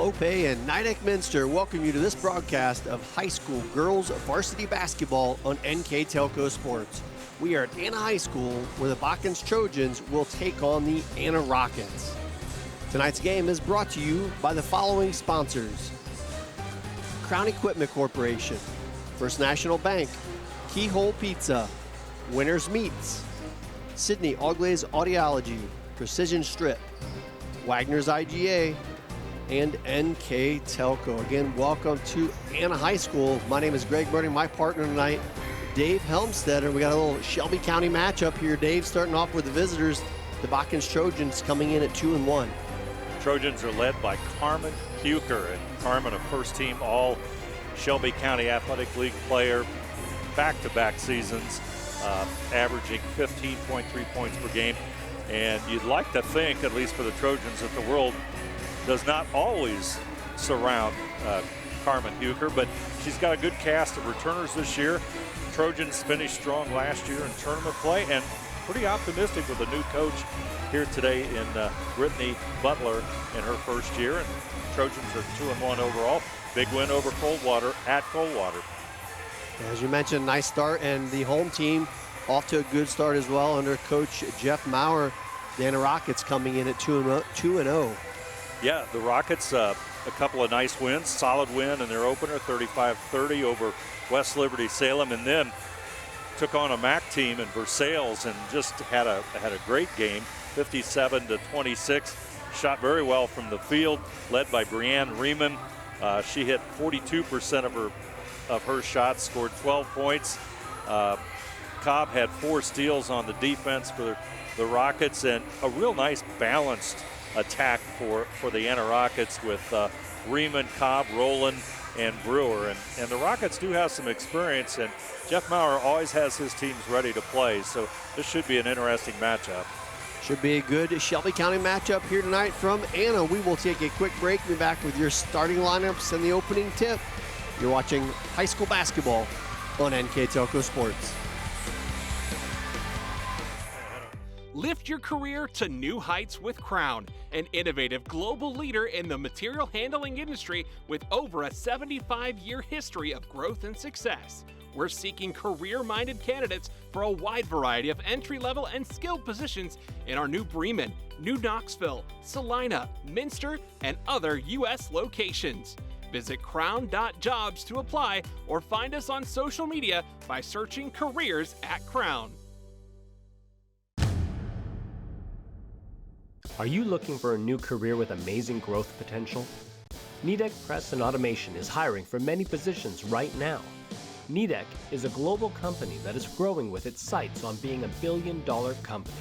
Clope and Nidec Minster welcome you to this broadcast of high school girls varsity basketball on NKTelco Sports. We are at Anna High School where the Bakkens Trojans will take on the Anna Rockets. Tonight's game is brought to you by the following sponsors: Crown Equipment Corporation, First National Bank, Keyhole Pizza, Winners Meats, Sydney Auglaze Audiology, Precision Strip, Wagner's IGA, and NKTelco. Again, welcome to Anna High School. My name is Greg Burning. My partner tonight, Dave Helmstetter. We got a little Shelby County matchup here. Dave starting off with the visitors, the Bakkens Trojans, coming in at 2-1. Trojans are led by Carmen Huker, and Carmen, a first-team all Shelby County Athletic League player, back-to-back seasons, averaging 15.3 points per game. And you'd like to think, at least for the Trojans, that the world does not always surround Carmen Huker, but she's got a good cast of returners this year. Trojans finished strong last year in tournament play, and pretty optimistic with a new coach here today in Brittany Butler in her first year. And Trojans are 2-1 overall. Big win over Coldwater at Coldwater. As you mentioned, nice start, and the home team off to a good start as well under Coach Jeff Maurer. The Anna Rockets coming in at 2-0. Yeah, the Rockets, a couple of nice wins. Solid win in their opener, 35-30 over West Liberty Salem, and then took on a MAC team in Versailles and just had a great game, 57-26. Shot very well from the field, led by Brianne Riemann. She hit 42% of her shots, scored 12 points. Cobb had 4 steals on the defense for the Rockets, and a real nice balanced attack for the Anna Rockets with Riemann, Cobb, Rowland, and Brewer. And the Rockets do have some experience, and Jeff Maurer always has his teams ready to play, so this should be an interesting matchup. Should be a good Shelby County matchup here tonight from Anna. We will take a quick break. Be back with your starting lineups and the opening tip. You're watching high school basketball on NKTelco Sports. Lift your career to new heights with Crown, an innovative global leader in the material handling industry with over a 75-year history of growth and success. We're seeking career-minded candidates for a wide variety of entry-level and skilled positions in our new Bremen, New Knoxville, Salina, Minster, and other U.S. locations. Visit crown.jobs to apply or find us on social media by searching Careers at Crown. Are you looking for a new career with amazing growth potential? NKTelco Press and Automation is hiring for many positions right now. NKTelco is a global company that is growing with its sights on being a billion-dollar company.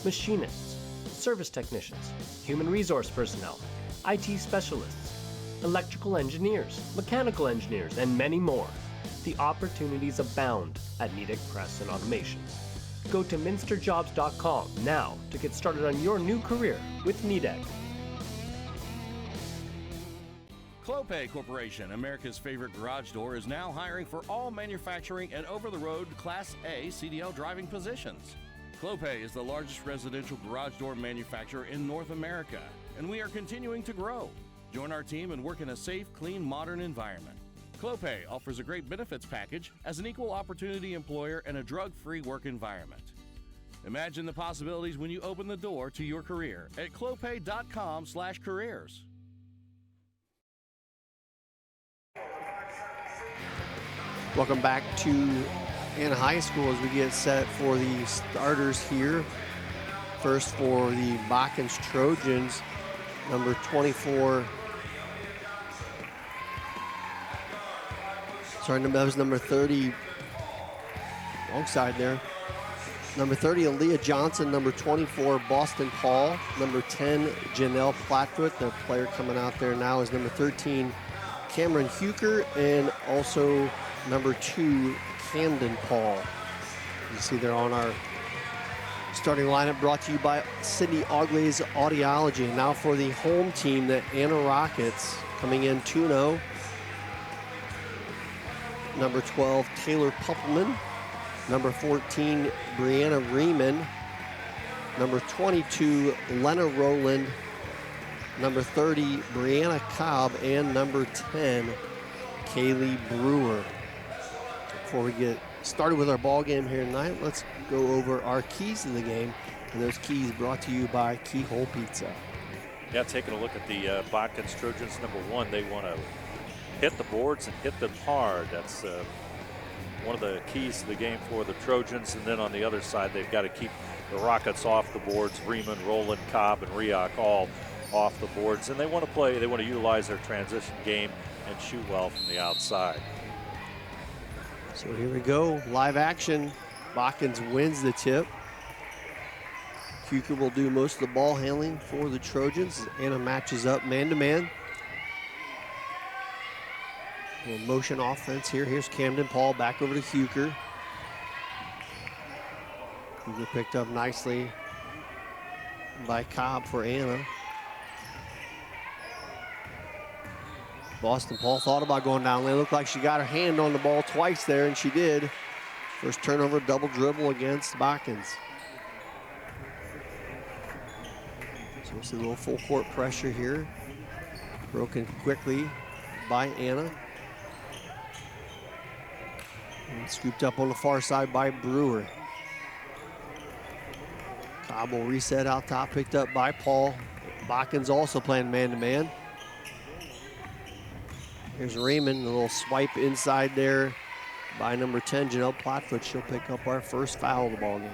Machinists, service technicians, human resource personnel, IT specialists, electrical engineers, mechanical engineers, and many more. The opportunities abound at NKTelco Press and Automation. Go to minsterjobs.com now to get started on your new career with NKTelco. Clope Corporation, America's favorite garage door, is now hiring for all manufacturing and over-the-road Class A CDL driving positions. Clope is the largest residential garage door manufacturer in North America, and we are continuing to grow. Join our team and work in a safe, clean, modern environment. Clope offers a great benefits package as an equal opportunity employer and a drug-free work environment. Imagine the possibilities when you open the door to your career at clope.com/careers. Welcome back to Anna High School as we get set for the starters here. First for the Bakkens Trojans, number 24. Sorry, that was number 30. Wrong side there. Number 30, Leah Johnson. Number 24, Boston Paul. Number 10, Janelle Plattfoot. The player coming out there now is number 13, Cameron Huker. And also number 2, Camden Paul. You see there on our starting lineup, brought to you by Sydney Auglaze Audiology. And now for the home team, the Anna Rockets, coming in 2-0. Number 12, Taylor Poppleman. Number 14, Brianna Riemann. Number 22, Lena Rowland. number 30, Brianna Cobb, and number 10, Kaylee Brewer. Before we get started with our ball game here tonight, let's go over our keys to the game. And those keys brought to you by Keyhole Pizza. Yeah, taking a look at the Watkins Trojans. Number one, they want to hit the boards and hit them hard. That's one of the keys to the game for the Trojans. And then on the other side, they've got to keep the Rockets off the boards. Riemann, Rowland, Cobb, and Riak all off the boards. And they want to utilize their transition game and shoot well from the outside. So here we go, live action. Watkins wins the tip. Kuker will do most of the ball handling for the Trojans. Anna matches up man-to-man. Little motion offense here. Here's Camden Paul back over to Kuker. Kuker picked up nicely by Cobb for Anna. Boston Paul thought about going down lane. Looked like she got her hand on the ball twice there, and she did. First turnover, double dribble against Watkins. So we see a little full court pressure here. Broken quickly by Anna. And scooped up on the far side by Brewer. Cobb will reset out top, picked up by Paul. Watkins also playing man-to-man. Here's Raymond, a little swipe inside there by number 10, Janelle Platfoot. She'll pick up our first foul of the ball game.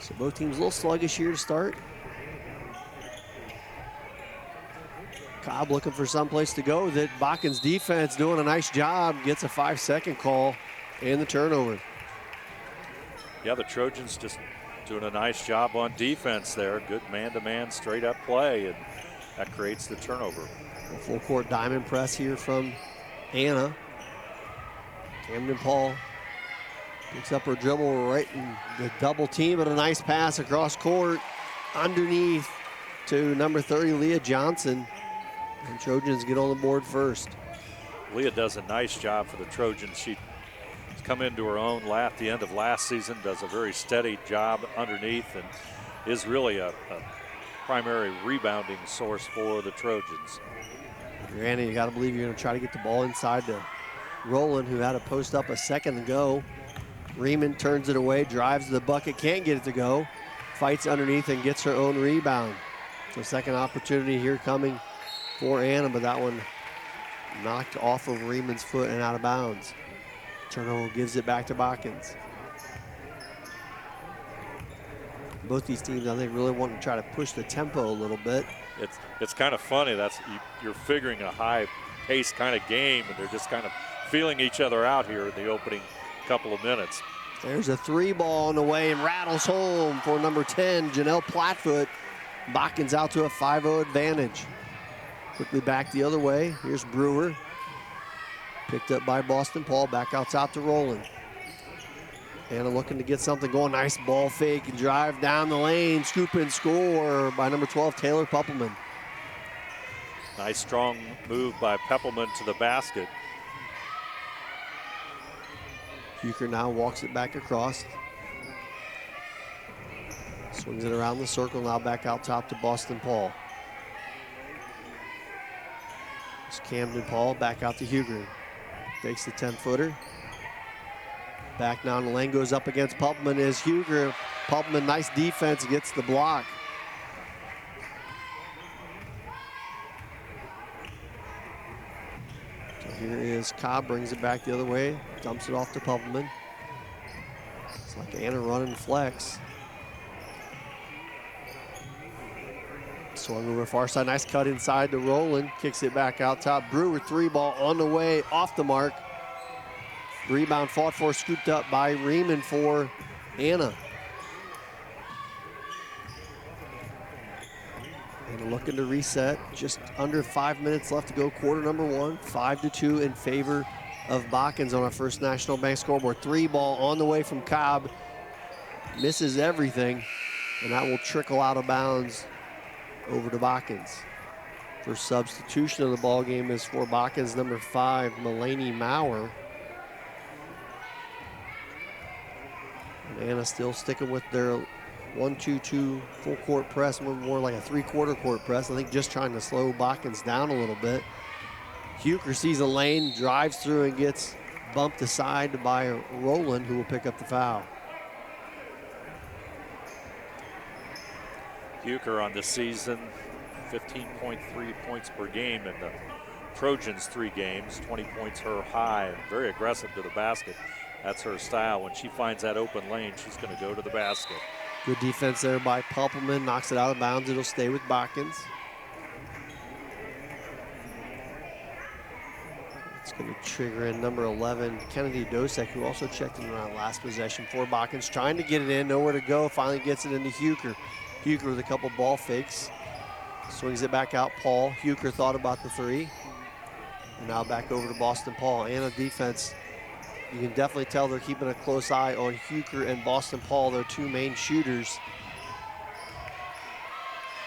So both teams a little sluggish here to start. Cobb looking for someplace to go. That Watkins defense doing a nice job. Gets a 5-second call and the turnover. Yeah, the Trojans just doing a nice job on defense there. Good man-to-man straight-up play, and that creates the turnover. A full court diamond press here from Anna. Camden Paul picks up her dribble right in the double team, and a nice pass across court underneath to number 30, Leah Johnson. And Trojans get on the board first. Leah does a nice job for the Trojans. She's come into her own at the end of last season, does a very steady job underneath, and is really a primary rebounding source for the Trojans. Randy, you got to believe you're going to try to get the ball inside to Rowland, who had a post up a second ago. Riemann turns it away, drives to the bucket, can't get it to go. Fights underneath and gets her own rebound. So second opportunity here coming for Anna, but that one knocked off of Riemann's foot and out of bounds. Turnover gives it back to Watkins. Both these teams, I think, really want to try to push the tempo a little bit. It's kind of funny. You're figuring a high-paced kind of game, and they're just kind of feeling each other out here in the opening couple of minutes. There's a three ball on the way and rattles home for number 10, Janelle Platfoot. Watkins out to a 5-0 advantage. Quickly back the other way. Here's Brewer. Picked up by Boston Paul. Back out top to Rowland. Anna looking to get something going. Nice ball fake and drive down the lane. Scoop and score by number 12, Taylor Poppleman. Nice strong move by Poppleman to the basket. Kuker now walks it back across. Swings it around the circle, now back out top to Boston Paul. It's Camden Paul back out to Huger. Takes the 10-footer. Back down the lane, goes up against Poppleman is Huger. Poppleman, nice defense, gets the block. So here is Cobb, brings it back the other way, dumps it off to Poppleman. It's like Anna running flex. Swung over far side, nice cut inside to Rowland, kicks it back out top. Brewer three ball on the way, off the mark. Rebound fought for, scooped up by Riemann for Anna. And looking to reset, just under 5 minutes left to go, quarter number one, 5-2 in favor of Watkins on our first National Bank scoreboard. Three ball on the way from Cobb, misses everything, and that will trickle out of bounds over to Watkins. First substitution of the ball game is for Watkins, number 5, Mulaney Maurer. And Anna still sticking with their 1-2-2 full court press, more like a 3/4 court press. I think just trying to slow Botkins down a little bit. Huker sees a lane, drives through and gets bumped aside by Rowland, who will pick up the foul. Huker on the season, 15.3 points per game in the Trojans 3 games, 20 points her high, and very aggressive to the basket. That's her style. When she finds that open lane, she's going to go to the basket. Good defense there by Poppleman, knocks it out of bounds. It'll stay with Botkins. It's going to trigger in number 11, Kennedy Dosek, who also checked in around last possession for Botkins, trying to get it in, nowhere to go, finally gets it into Huker. Huker with a couple ball fakes, swings it back out. Paul, Huker thought about the 3. And now back over to Boston Paul. And a defense, you can definitely tell they're keeping a close eye on Huker and Boston Paul, their 2 main shooters.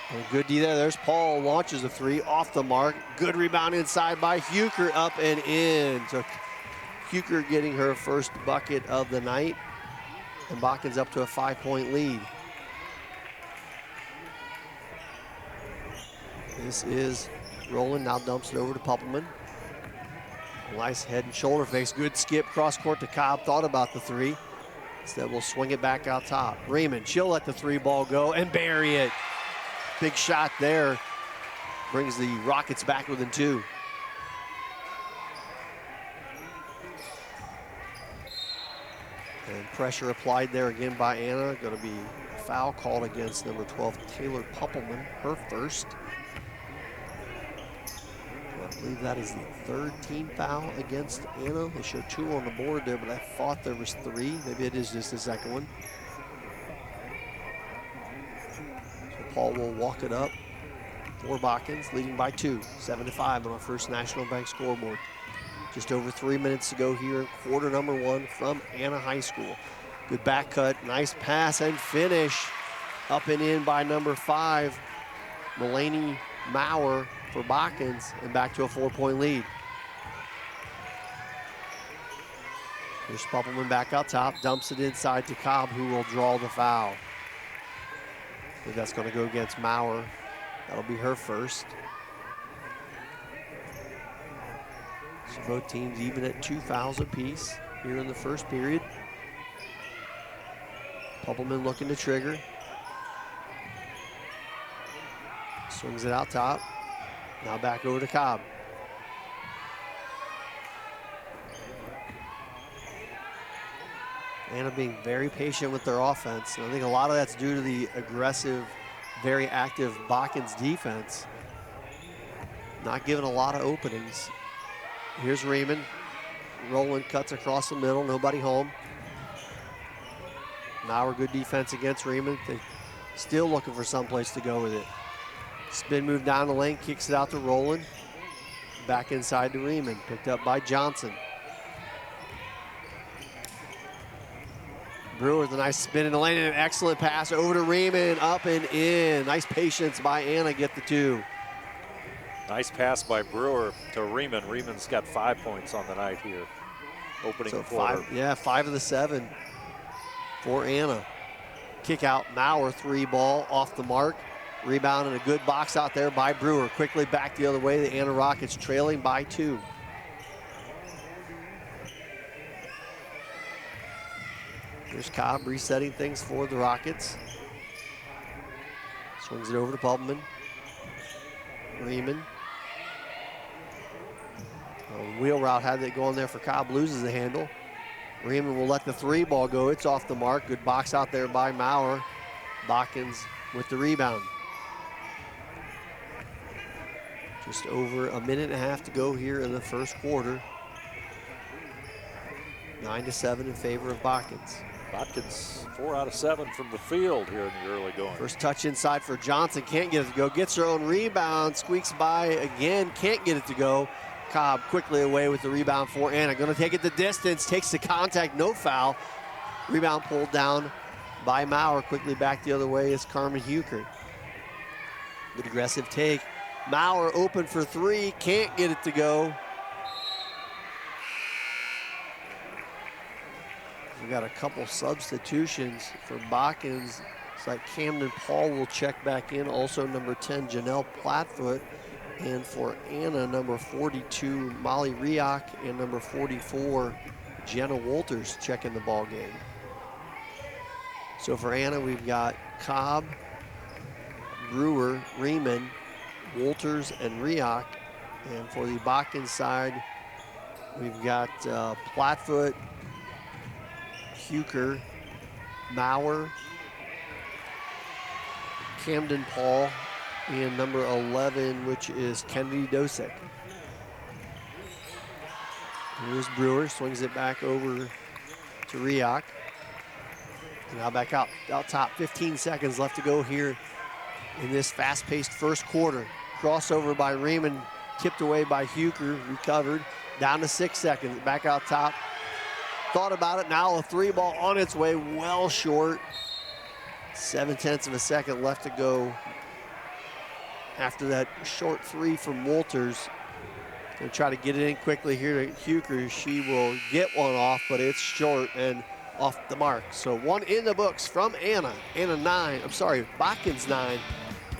And a good D there. There's Paul, launches a 3 off the mark. Good rebound inside by Huker, up and in. So Huker getting her first bucket of the night. And Botkins up to a 5-point lead. This is Rowland, now dumps it over to Poppleman. Nice head and shoulder fakes, good skip cross court to Cobb, thought about the 3. Instead we'll swing it back out top. Raymond, she'll let the 3 ball go and bury it. Big shot there, brings the Rockets back within 2. And pressure applied there again by Anna. Going to be a foul called against number 12, Taylor Poppleman, her first. I believe that is the 3rd team foul against Anna. They show 2 on the board there, but I thought there was 3. Maybe it is just the second one. So Paul will walk it up for Botkins, leading by 2, 7-5 on our First National Bank scoreboard. Just over 3 minutes to go here in quarter number 1 from Anna High School. Good back cut, nice pass and finish. Up and in by number 5, Mulaney Maurer for Botkins, and back to a 4-point lead. Here's Poppleman back out top, dumps it inside to Cobb, who will draw the foul. I think that's going to go against Maurer. That'll be her first. So both teams even at 2 fouls apiece here in the first period. Poppleman looking to trigger. Swings it out top. Now back over to Cobb. Anna being very patient with their offense. And I think a lot of that's due to the aggressive, very active Botkins defense. Not giving a lot of openings. Here's Raymond. Rowland cuts across the middle, nobody home. Now we're good defense against Raymond. They still looking for someplace to go with it. Spin move down the lane, kicks it out to Rowland. Back inside to Raymond, picked up by Johnson. Brewer with a nice spin in the lane and an excellent pass over to Raymond, up and in. Nice patience by Anna, get the 2. Nice pass by Brewer to Raymond. Raymond's got 5 points on the night here. Opening quarter. 5 of the 7 for Anna. Kick out, Maurer 3 ball off the mark. Rebound and a good box out there by Brewer. Quickly back the other way. The Anna Rockets trailing by 2. Here's Cobb resetting things for the Rockets. Swings it over to Poppleman. Raymond. Wheel route had it going there for Cobb, loses the handle. Raymond will let the 3 ball go. It's off the mark. Good box out there by Maurer. Botkins with the rebound. Just over a minute and a half to go here in the first quarter. 9-7 in favor of Botkins. Botkins 4 out of 7 from the field here in the early going. First touch inside for Johnson, can't get it to go. Gets her own rebound, squeaks by again, can't get it to go. Cobb quickly away with the rebound for Anna. Going to take it the distance, takes the contact, no foul. Rebound pulled down by Maurer. Quickly back the other way is Carmen Huker. Good aggressive take. Maurer open for 3, can't get it to go. We got a couple substitutions for Botkins. Looks like Camden Paul will check back in. Also number 10, Janelle Platfoot. And for Anna, number 42, Molly Rioch, and number 44, Jenna Walters checking the ball game. So for Anna, we've got Cobb, Brewer, Riemann, Walters, and Rioch. And for the Bakken side, we've got Platfoot, Huker, Maurer, Camden Paul, and number 11, which is Kennedy Dosick. Here's Brewer, swings it back over to Rioch. Now back out top, 15 seconds left to go here in this fast-paced first quarter. Crossover by Riemann, tipped away by Huker, recovered. Down to 6 seconds, back out top. Thought about it, now a 3-ball on its way, well short. 0.7 of a second left to go. After that short 3 from Walters. Gonna try to get it in quickly here to Huker. She will get one off, but it's short and off the mark. So 1 in the books from Anna. Bakken's 9,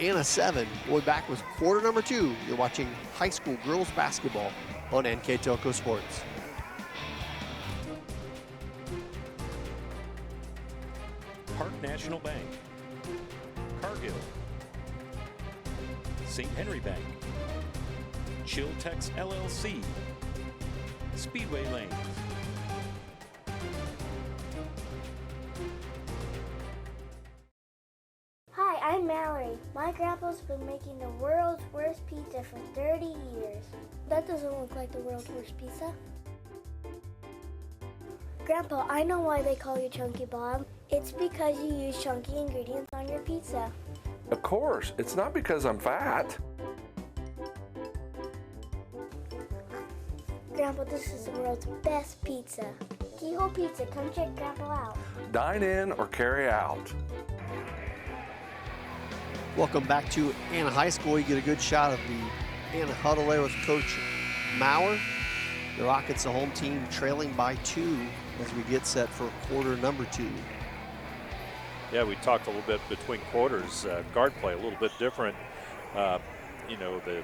Anna 7. We'll be back with quarter number 2. You're watching high school girls basketball on NKTelco Sports. Park National Bank, Cargill, St. Henry Bank, Chiltex LLC, Speedway Lanes. Hi, I'm Mallory. My grandpa's been making the world's worst pizza for 30 years. That doesn't look like the world's worst pizza. Grandpa, I know why they call you Chunky Bob. It's because you use chunky ingredients on your pizza. Of course, it's not because I'm fat. Grandpa, this is the world's best pizza. Keyhole Pizza, come check Grandpa out. Dine in or carry out. Welcome back to Anna High School. You get a good shot of the Anna huddle there with Coach Maurer. The Rockets, the home team, trailing by 2 as we get set for quarter number 2. Yeah, we talked a little bit between quarters. Guard play a little bit different. You know, the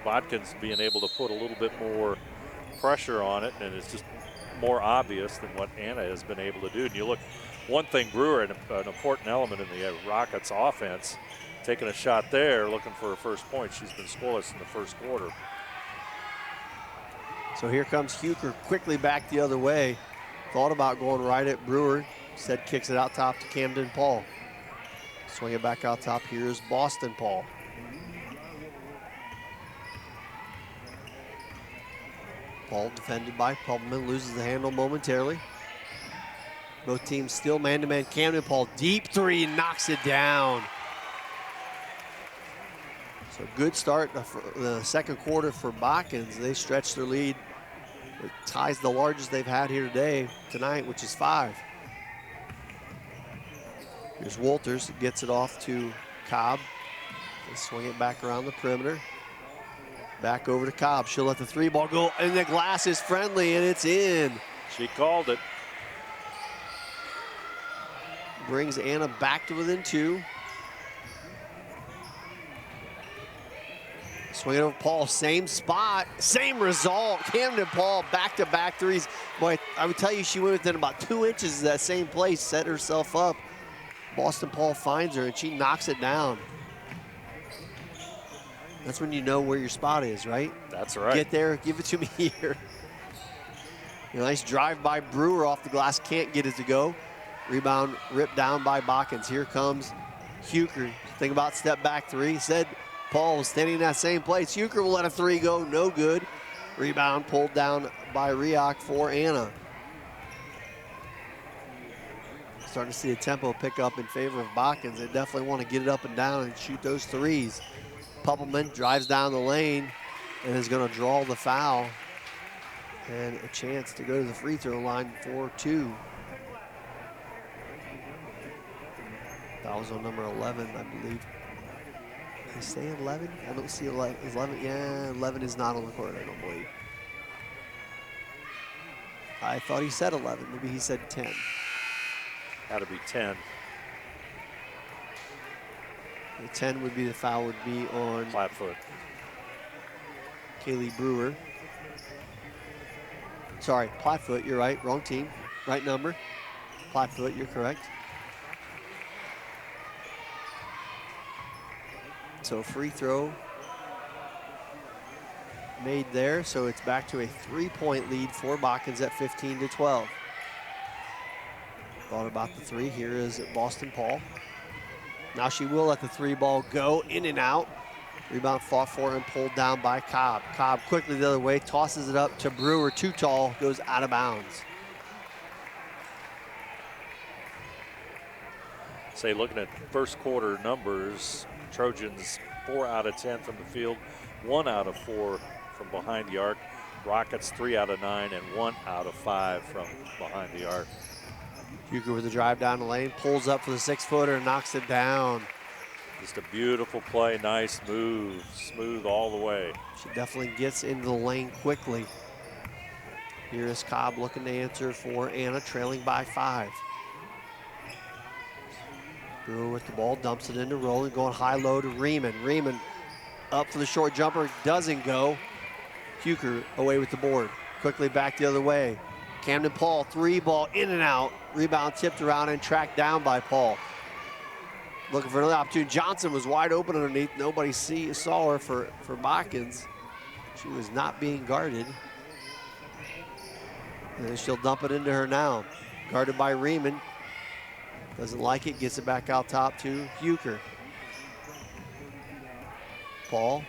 Watkins being able to put a little bit more pressure on it, and it's just more obvious than what Anna has been able to do. And you look, one thing, Brewer, an important element in the Rockets offense, taking a shot there, looking for her first point. She's been scoreless in the first quarter. So here comes Huker quickly back the other way. Thought about going right at Brewer. Instead kicks it out top to Camden Paul. Swing it back out top. Here's Boston Paul. Paul defended by Poppleman, loses the handle momentarily. Both teams still man-to-man. Camden Paul, deep 3, knocks it down. So good start the second quarter for Bakkens. They stretch their lead. It ties the largest they've had here tonight, which is 5. Here's Walters, gets it off to Cobb. They swing it back around the perimeter. Back over to Cobb. She'll let the 3-ball go, and the glass is friendly, and it's in. She called it. Brings Anna back to within 2. Swing it over Paul, same spot, same result. Camden Paul, back-to-back threes. Boy, I would tell you she went within about 2 inches of that same place, set herself up. Boston Paul finds her, and she knocks it down. That's when you know where your spot is, right? That's right. Get there, give it to me here. Nice drive by Brewer off the glass, can't get it to go. Rebound ripped down by Bakkens. Here comes Huker. Think about step back 3. Said Paul was standing in that same place. Huker will let a 3 go, no good. Rebound pulled down by Rioch for Anna. Starting to see the tempo pick up in favor of Bakkens. They definitely want to get it up and down and shoot those 3s. Poppleman drives down the lane and is going to draw the foul. And a chance to go to the free throw line for 2. Fouls on number 11, I believe. Did he say 11? I don't see 11. Is 11? Yeah, 11 is not on the court, I don't believe. I thought he said 11. Maybe he said 10. Had to be 10. The 10 would be the foul would be on Flatfoot. Kaylee Brewer. Sorry, Plattfoot, you're right, wrong team, right number. Plattfoot, you're correct. So free throw made there, so it's back to a 3-point lead for Botkins at 15-12. Thought about the three. Here is Boston Paul. Now she will let the three ball go in and out. Rebound fought for and pulled down by Cobb. Cobb quickly the other way, tosses it up to Brewer, too tall, goes out of bounds. Say, looking at first quarter numbers, Trojans 4 out of 10 from the field, 1 out of 4 from behind the arc. Rockets 3 out of 9 and 1 out of 5 from behind the arc. Huger with a drive down the lane, pulls up for the 6-footer and knocks it down. Just a beautiful play, nice move, smooth all the way. She definitely gets into the lane quickly. Here is Cobb looking to answer for Anna, trailing by 5. Brewer with the ball, dumps it into Rowland, going high-low to Riemann. Riemann up for the short jumper, doesn't go. Huger away with the board. Quickly back the other way. Camden Paul, 3-ball in and out. Rebound tipped around and tracked down by Paul. Looking for another opportunity. Johnson was wide open underneath. Nobody saw her for Botkins. She was not being guarded. And she'll dump it into her now. Guarded by Riemann. Doesn't like it, gets it back out top to Huger. Paul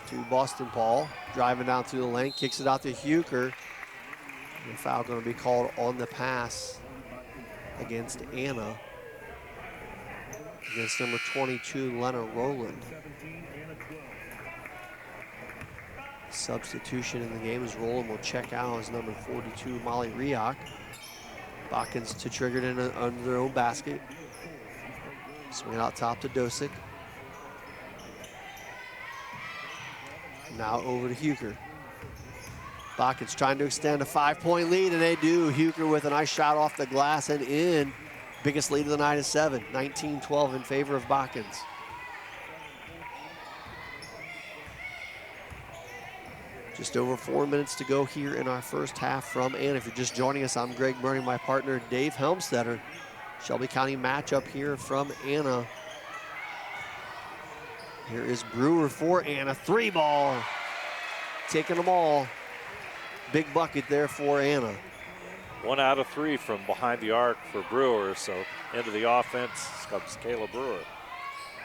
to Boston Paul. Driving down through the lane, kicks it out to Huger. The foul going to be called on the pass against Anna. Against number 22, Lena Rowland. Substitution in the game as Rowland will check out as number 42, Molly Rioch. Botkins to trigger it in under their own basket. Swing it out top to Dosick. Now over to Huger. Botkins trying to extend a 5-point lead, and they do. Huger with a nice shot off the glass and in. Biggest lead of the night is 7, 19-12 in favor of Botkins. Just over 4 minutes to go here in our first half from Anna. If you're just joining us, I'm Greg Murray, my partner Dave Helmstetter. Shelby County matchup here from Anna. Here is Brewer for Anna, 3-ball. Taking them all. Big bucket there for Anna. 1 out of 3 from behind the arc for Brewer, so into the offense comes Kayla Brewer.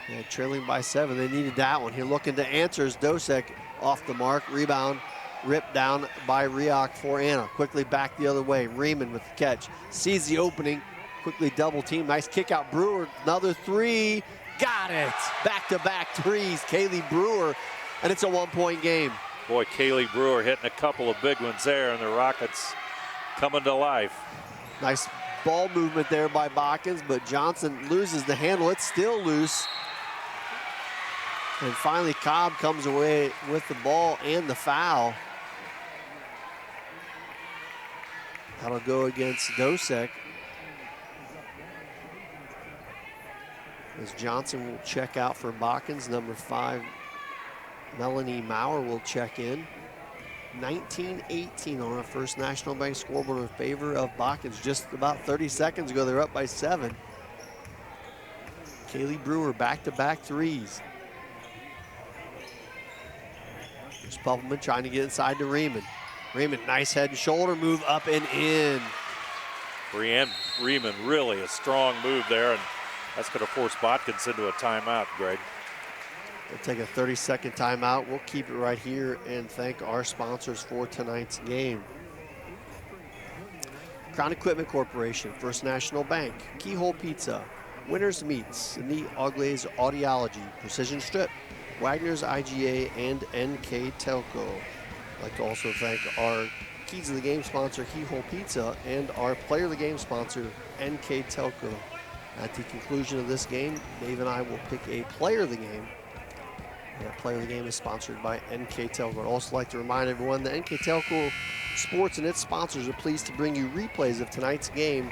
Yeah, trailing by 7, they needed that one. Here looking to answer is Dosick off the mark. Rebound ripped down by Rioch for Anna. Quickly back the other way. Riemann with the catch. Sees the opening. Quickly double team. Nice kick out. Brewer, another 3. Got it. Back-to-back threes. Kaylee Brewer, and it's a 1-point game. Boy, Kaylee Brewer hitting a couple of big ones there, and the Rockets coming to life. Nice ball movement there by Botkins, but Johnson loses the handle. It's still loose. And finally, Cobb comes away with the ball and the foul. That'll go against Dosick. As Johnson will check out for Botkins. Number 5, Melanie Maurer will check in. 19-18 on our first National Bank scoreboard in favor of Botkins. Just about 30 seconds ago, they're up by 7. Kaylee Brewer back-to-back threes. There's Poppleman trying to get inside to Riemann. Riemann, nice head and shoulder move up and in. Brianne Riemann, really a strong move there, and that's going to force Botkins into a timeout, Greg. We'll take a 30-second timeout. We'll keep it right here and thank our sponsors for tonight's game. Crown Equipment Corporation, First National Bank, Keyhole Pizza, Winners Meats, and the Auglaize Audiology, Precision Strip, Wagner's IGA, and NKTelco. I'd like to also thank our Keys of the Game sponsor, Keyhole Pizza, and our Player of the Game sponsor, NKTelco. At the conclusion of this game, Dave and I will pick a Player of the Game. That Player of the Game is sponsored by NKTelco. I'd also like to remind everyone that NKTelco Sports and its sponsors are pleased to bring you replays of tonight's game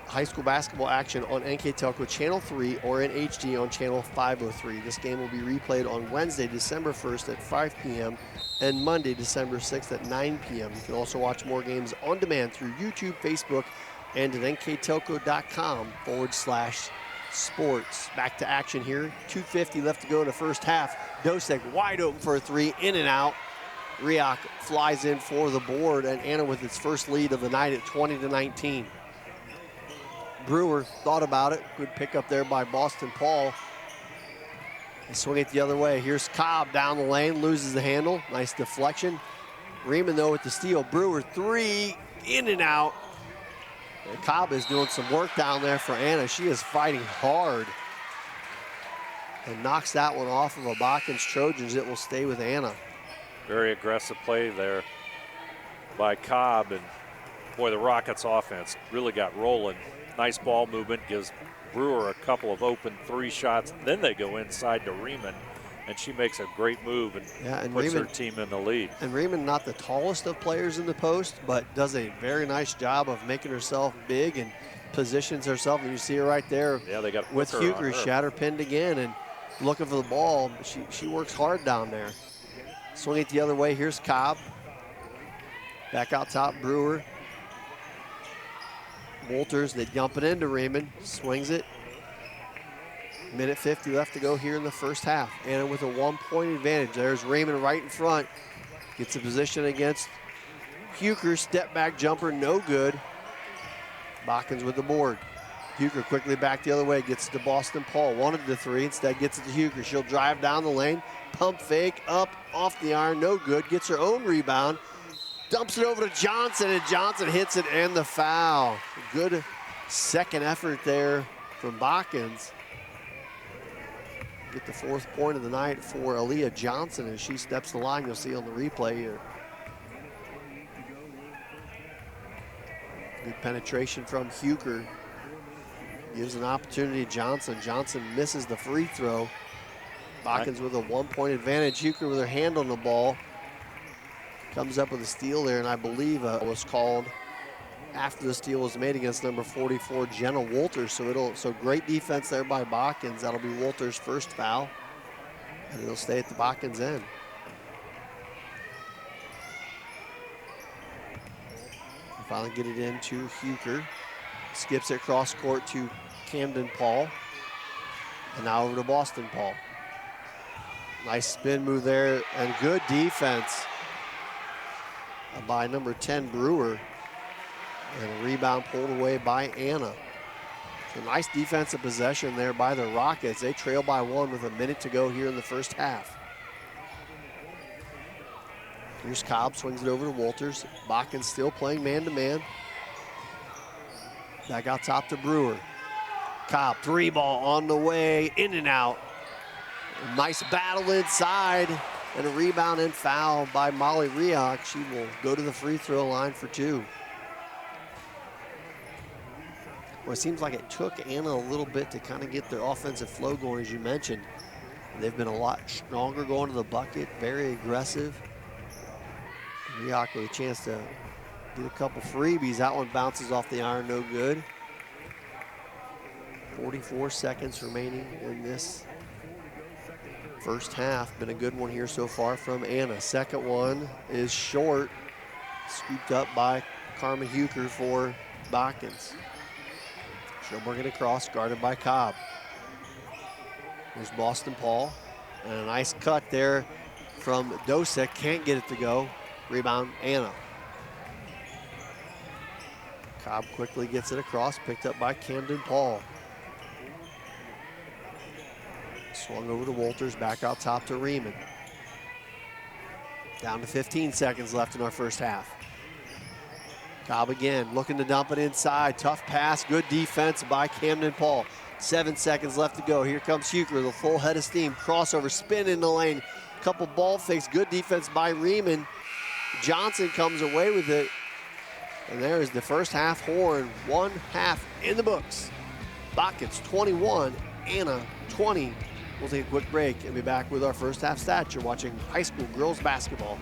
high school basketball action on NKTelco Channel 3 or in HD on Channel 503. This game will be replayed on Wednesday, December 1st at 5 p.m. and Monday, December 6th at 9 p.m. You can also watch more games on demand through YouTube, Facebook, and at nktelco.com/sports. Back to action here. 2:50 left to go in the first half. Dosek wide open for a three, in and out. Riak flies in for the board, and Anna with its first lead of the night at 20-19. Brewer thought about it. Good pickup there by Boston Paul. They swing it the other way. Here's Cobb down the lane, loses the handle. Nice deflection. Riemann, though, with the steal. Brewer three, in and out. And Cobb is doing some work down there for Anna. She is fighting hard. And knocks that one off of a Bakkens Trojans. It will stay with Anna. Very aggressive play there by Cobb. And boy, the Rockets offense really got rolling. Nice ball movement, gives Brewer a couple of open three shots. Then they go inside to Riemann, and she makes a great move and puts her team in the lead. And Riemann, not the tallest of players in the post, but does a very nice job of making herself big and positions herself. And you see her right there they got with Huger. She had her pinned again and looking for the ball. She works hard down there. Swing it the other way. Here's Cobb. Back out top, Brewer. Walters, they dump it into Riemann, swings it. Minute 50 left to go here in the first half. Anna with a 1-point advantage. There's Riemann right in front. Gets a position against Huger. Step back jumper, no good. Bakkens with the board. Huger quickly back the other way, gets it to Boston Paul. Wanted the three, instead gets it to Huger. She'll drive down the lane, pump fake, up, off the iron, no good. Gets her own rebound. Dumps it over to Johnson, and Johnson hits it and the foul. Good second effort there from Bakkens. Get the 4th point of the night for Leah Johnson as she steps the line. You'll see on the replay here. Good penetration from Huger. Gives an opportunity to Johnson. Johnson misses the free throw. Bakkens with a 1-point advantage. Huger with her hand on the ball. Comes up with a steal there, and I believe was called after the steal was made against number 44, Jenna Walters. So great defense there by Bakkens. That'll be Walters' first foul, and it'll stay at the Bakkens end. They finally get it into Huger. Skips it cross court to Camden Paul, and now over to Boston Paul. Nice spin move there, and good defense by number 10, Brewer. And a rebound pulled away by Anna. So nice defensive possession there by the Rockets. They trail by 1 with a minute to go here in the first half. Here's Cobb, swings it over to Walters. Bakkens still playing man-to-man. Back out top to Brewer. Cobb, 3-ball on the way, in and out. A nice battle inside. And a rebound and foul by Molly Riak. She will go to the free throw line for 2. Well, it seems like it took Anna a little bit to kind of get their offensive flow going, as you mentioned. They've been a lot stronger going to the bucket, very aggressive. Riak with a chance to get a couple freebies. That one bounces off the iron, no good. 44 seconds remaining in this first half. Been a good one here so far from Anna. Second one is short. Scooped up by Karma Huger for Bakkens. She'll bring it across, guarded by Cobb. There's Boston Paul. And a nice cut there from Dosek. Can't get it to go. Rebound, Anna. Cobb quickly gets it across, picked up by Camden Paul. Swung over to Walters, back out top to Riemann. Down to 15 seconds left in our first half. Cobb again, looking to dump it inside. Tough pass, good defense by Camden Paul. 7 seconds left to go. Here comes Huger with a full head of steam. Crossover, spin in the lane. Couple ball fakes, good defense by Riemann. Johnson comes away with it. And there is the first half horn. 1 half in the books. Bakkens 21, Anna 20. We'll take a quick break and be back with our first half stats. You're watching high school girls basketball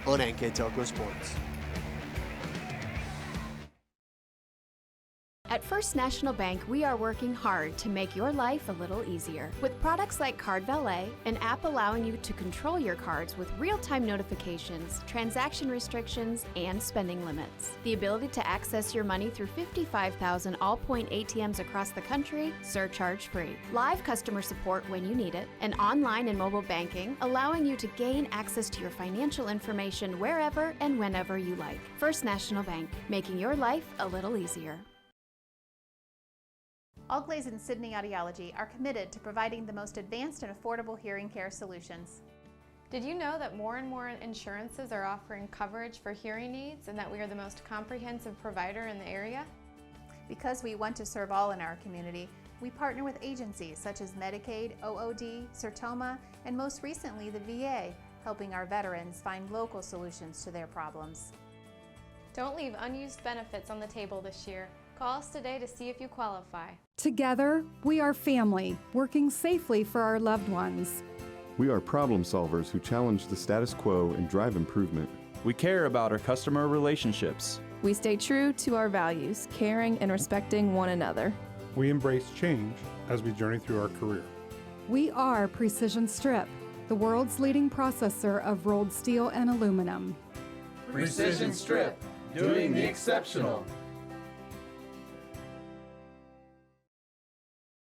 on NKTelco Sports. At First National Bank, we are working hard to make your life a little easier. With products like Card Valet, an app allowing you to control your cards with real-time notifications, transaction restrictions, and spending limits. The ability to access your money through 55,000 all-point ATMs across the country, surcharge-free. Live customer support when you need it. And online and mobile banking, allowing you to gain access to your financial information wherever and whenever you like. First National Bank, making your life a little easier. Allglaze and Sydney Audiology are committed to providing the most advanced and affordable hearing care solutions. Did you know that more and more insurances are offering coverage for hearing aids and that we are the most comprehensive provider in the area? Because we want to serve all in our community, we partner with agencies such as Medicaid, OOD, Sertoma, and most recently the VA, helping our veterans find local solutions to their problems. Don't leave unused benefits on the table this year. Call us today to see if you qualify. Together, we are family, working safely for our loved ones. We are problem solvers who challenge the status quo and drive improvement. We care about our customer relationships. We stay true to our values, caring and respecting one another. We embrace change as we journey through our career. We are Precision Strip, the world's leading processor of rolled steel and aluminum. Precision Strip, doing the exceptional.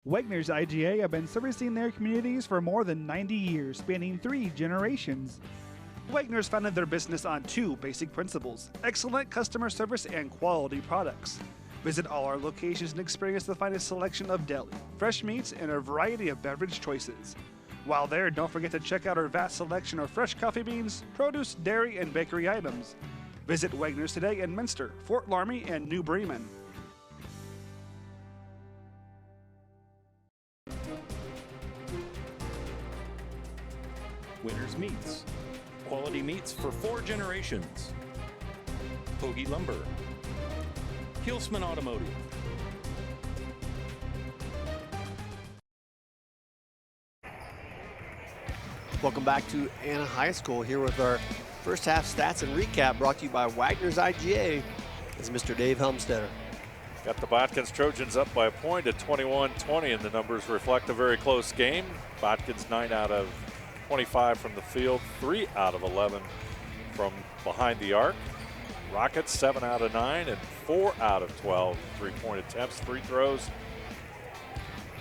Wegner's IGA have been servicing their communities for more than 90 years, spanning 3 generations. Wegner's founded their business on 2 basic principles: excellent customer service and quality products. Visit all our locations and experience the finest selection of deli, fresh meats, and a variety of beverage choices. While there, don't forget to check out our vast selection of fresh coffee beans, produce, dairy, and bakery items. Visit Wegner's today in Minster, Fort Laramie, and New Bremen. Winners Meats. Quality meats for 4 generations. Hoagie Lumber. Hilsman Automotive. Welcome back to Anna High School, here with our first half stats and recap, brought to you by Wagner's IGA. This is Mr. Dave Helmstetter. Got the Botkins Trojans up by a point at 21-20, and the numbers reflect a very close game. Botkins 9 out of 25 from the field, 3 out of 11 from behind the arc. Rockets 7 out of 9 and 4 out of 12 3-point attempts, free throws.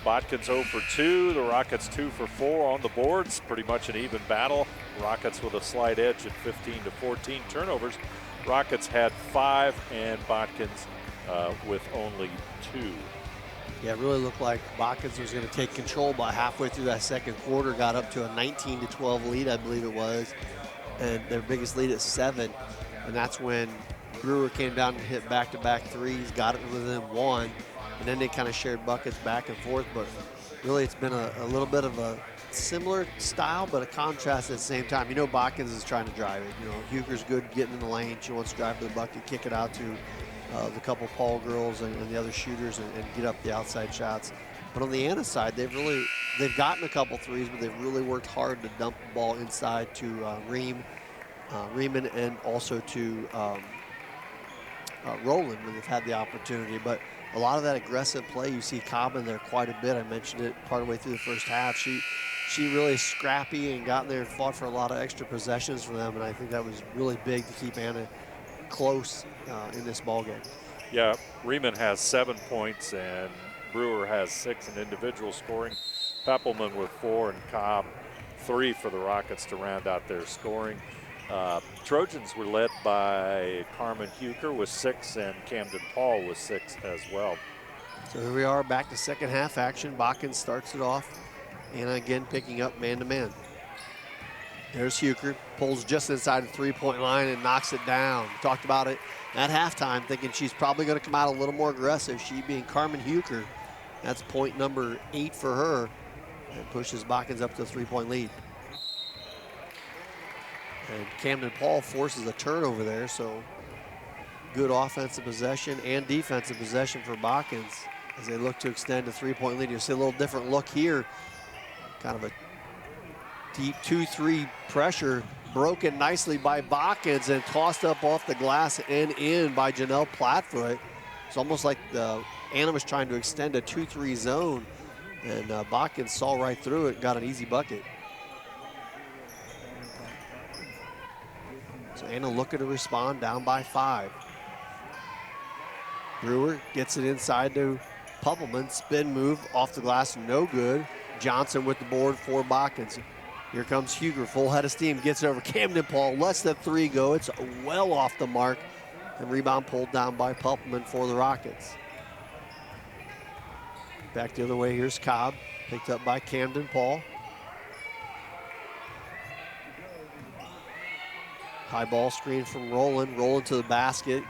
Botkins 0 for 2, the Rockets 2 for 4 on the boards. Pretty much an even battle. Rockets with a slight edge at 15-14 turnovers. Rockets had 5 and Botkins with only 2. Yeah, it really looked like Botkins was going to take control by halfway through that second quarter, got up to a 19-12 lead, I believe it was, and their biggest lead at 7. And that's when Brewer came down and hit back-to-back threes, got it within 1, and then they kind of shared buckets back and forth. But really, it's been a little bit of a similar style, but a contrast at the same time. You know, Botkins is trying to drive it. You know, Huger's good getting in the lane. She wants to drive to the bucket, kick it out to the couple Paul girls and the other shooters and get up the outside shots. But on the Anna side, they've gotten a couple threes, but they've really worked hard to dump the ball inside to Riemann and also to Rowland when they've had the opportunity. But a lot of that aggressive play, you see Cobb in there quite a bit. I mentioned it part of the way through the first half. She really is scrappy and got in there and fought for a lot of extra possessions for them, and I think that was really big to keep Anna close in this ballgame. Yeah, Riemann has 7 points and Brewer has 6 in individual scoring. Poppleman with 4 and Cobb 3 for the Rockets to round out their scoring. Trojans were led by Carmen Huger with 6 and Camden Paul with 6 as well. So here we are back to second half action. Botkins starts it off. Anna again picking up man-to-man. There's Huger, pulls just inside the three-point line and knocks it down. We talked about it at halftime, thinking she's probably going to come out a little more aggressive. She being Carmen Huger. That's point number 8 for her, and pushes Botkins up to a 3-point lead. And Camden Paul forces a turnover there, so good offensive possession and defensive possession for Botkins as they look to extend a 3-point lead. You see a little different look here, kind of a deep 2-3 pressure, broken nicely by Botkins and tossed up off the glass and in by Janelle Plattfoot. It's almost like the Anna was trying to extend a 2-3 zone, and Botkins saw right through it and got an easy bucket. So Anna looking to respond, down by 5. Brewer gets it inside to Poppleman. Spin move off the glass, no good. Johnson with the board for Botkins. Here comes Huger, full head of steam, gets it over Camden Paul, lets the 3 go. It's well off the mark, and rebound pulled down by Poppleman for the Rockets. Back the other way, here's Cobb, picked up by Camden Paul. High ball screen from Rowland to the basket.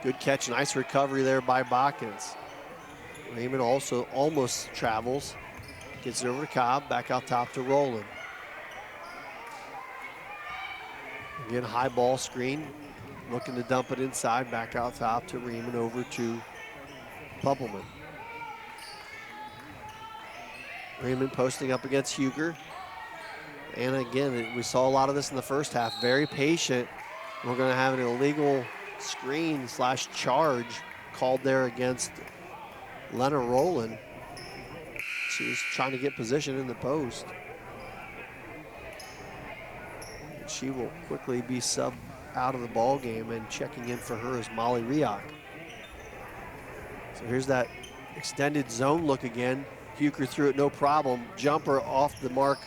Good catch, nice recovery there by Botkins. Raymond also almost travels. Gets it over to Cobb, back out top to Rowland. Again, high ball screen, looking to dump it inside, back out top to Raymond, over to Poppleman. Raymond posting up against Huger. And again, we saw a lot of this in the first half, very patient. We're gonna have an illegal screen / charge called there against Lena Rowland. She was trying to get position in the post. And she will quickly be subbed out of the ball game, and checking in for her is Molly Rioch. So here's that extended zone look again. Huger threw it, no problem. Jumper off the mark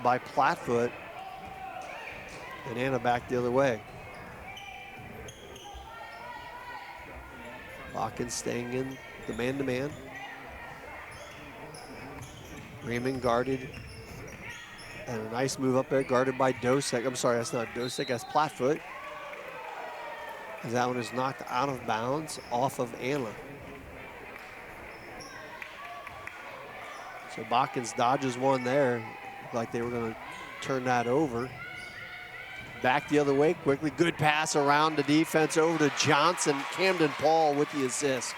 by Plattfoot. And Anna back the other way. Botkins staying in the man-to-man. Raymond guarded, and a nice move up there, guarded by Dosek. I'm sorry, that's not Dosek, that's Plattfoot. As that one is knocked out of bounds off of Anna. So Botkins dodges one there. Looked like they were going to turn that over. Back the other way quickly. Good pass around the defense over to Johnson. Camden Paul with the assist.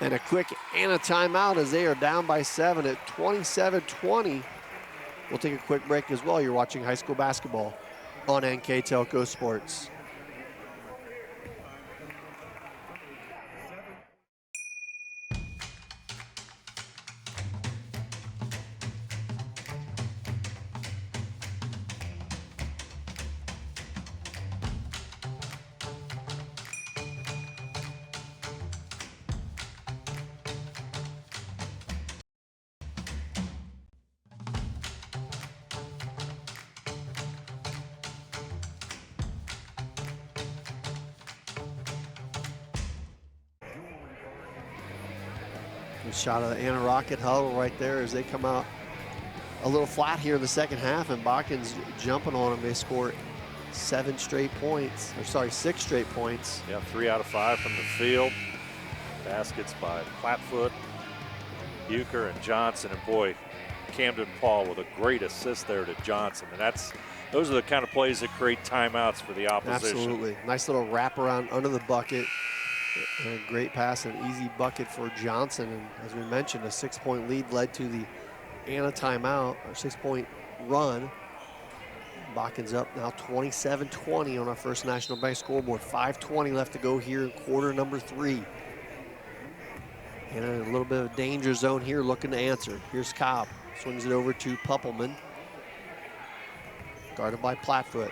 And a quick Anna timeout as they are down by 7 at 27-20. We'll take a quick break as well. You're watching high school basketball on NKTelco Sports. Good shot of the Anna Rocket huddle right there as they come out a little flat here in the second half, and Botkins jumping on them. They score 6 straight points. Yeah, 3 out of 5 from the field. Baskets by Plattfoot, Huger, and Johnson. And boy, Camden Paul with a great assist there to Johnson. And those are the kind of plays that create timeouts for the opposition. Absolutely. Nice little wraparound under the bucket. And a great pass and easy bucket for Johnson. And as we mentioned, a 6-point lead led to the Anna timeout, or 6-point run. Botkins up now 27-20 on our First National Bank scoreboard. 5:20 left to go here in quarter number 3. And a little bit of a danger zone here, looking to answer. Here's Cobb, swings it over to Poppleman. Guarded by Plattfoot.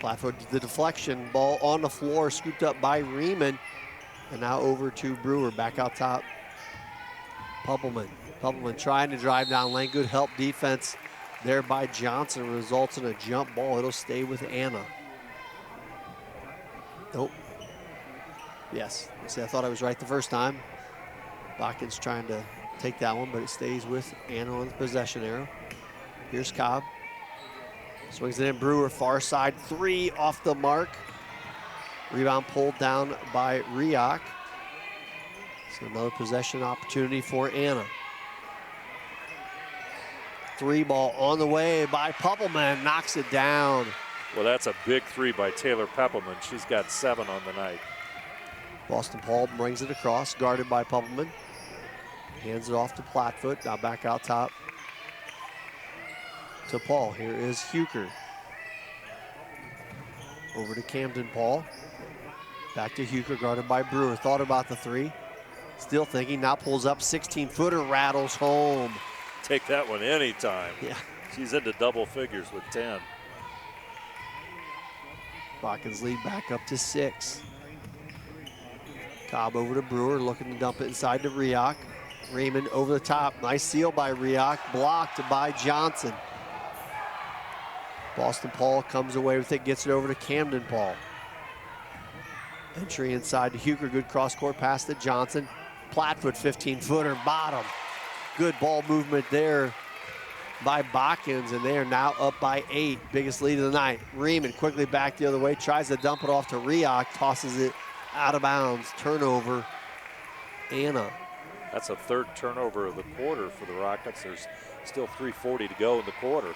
Plattfoot, the deflection, ball on the floor, scooped up by Riemann. And now over to Brewer, back out top. Poppleman trying to drive down lane. Good help defense there by Johnson, results in a jump ball. It'll stay with Anna. Nope. Yes, see, I thought I was right the first time. Botkins trying to take that one, but it stays with Anna on the possession arrow. Here's Cobb. Swings it in, Brewer, far side 3 off the mark. Rebound pulled down by Rioch. So another possession opportunity for Anna. 3 ball on the way by Poppleman, knocks it down. Well, that's a big 3 by Taylor Poppleman. She's got 7 on the night. Boston Paul brings it across, guarded by Poppleman. Hands it off to Plattfoot, now back out top to Paul. Here is Huger. Over to Camden Paul. Back to Huker, guarded by Brewer. Thought about the three. Still thinking, now pulls up, 16-footer, rattles home. Take that one anytime. Yeah. She's into double figures with 10. Watkins lead back up to 6. Cobb over to Brewer, looking to dump it inside to Riak. Raymond over the top. Nice seal by Riak, blocked by Johnson. Boston Paul comes away with it, gets it over to Camden Paul. Entry inside to Huker, good cross-court pass to Johnson. Platfoot 15-footer, bottom. Good ball movement there by Botkins, and they are now up by 8. Biggest lead of the night. Riemann quickly back the other way, tries to dump it off to Riak, tosses it out of bounds. Turnover, Anna. That's a third turnover of the quarter for the Rockets. There's still 3:40 to go in the quarter.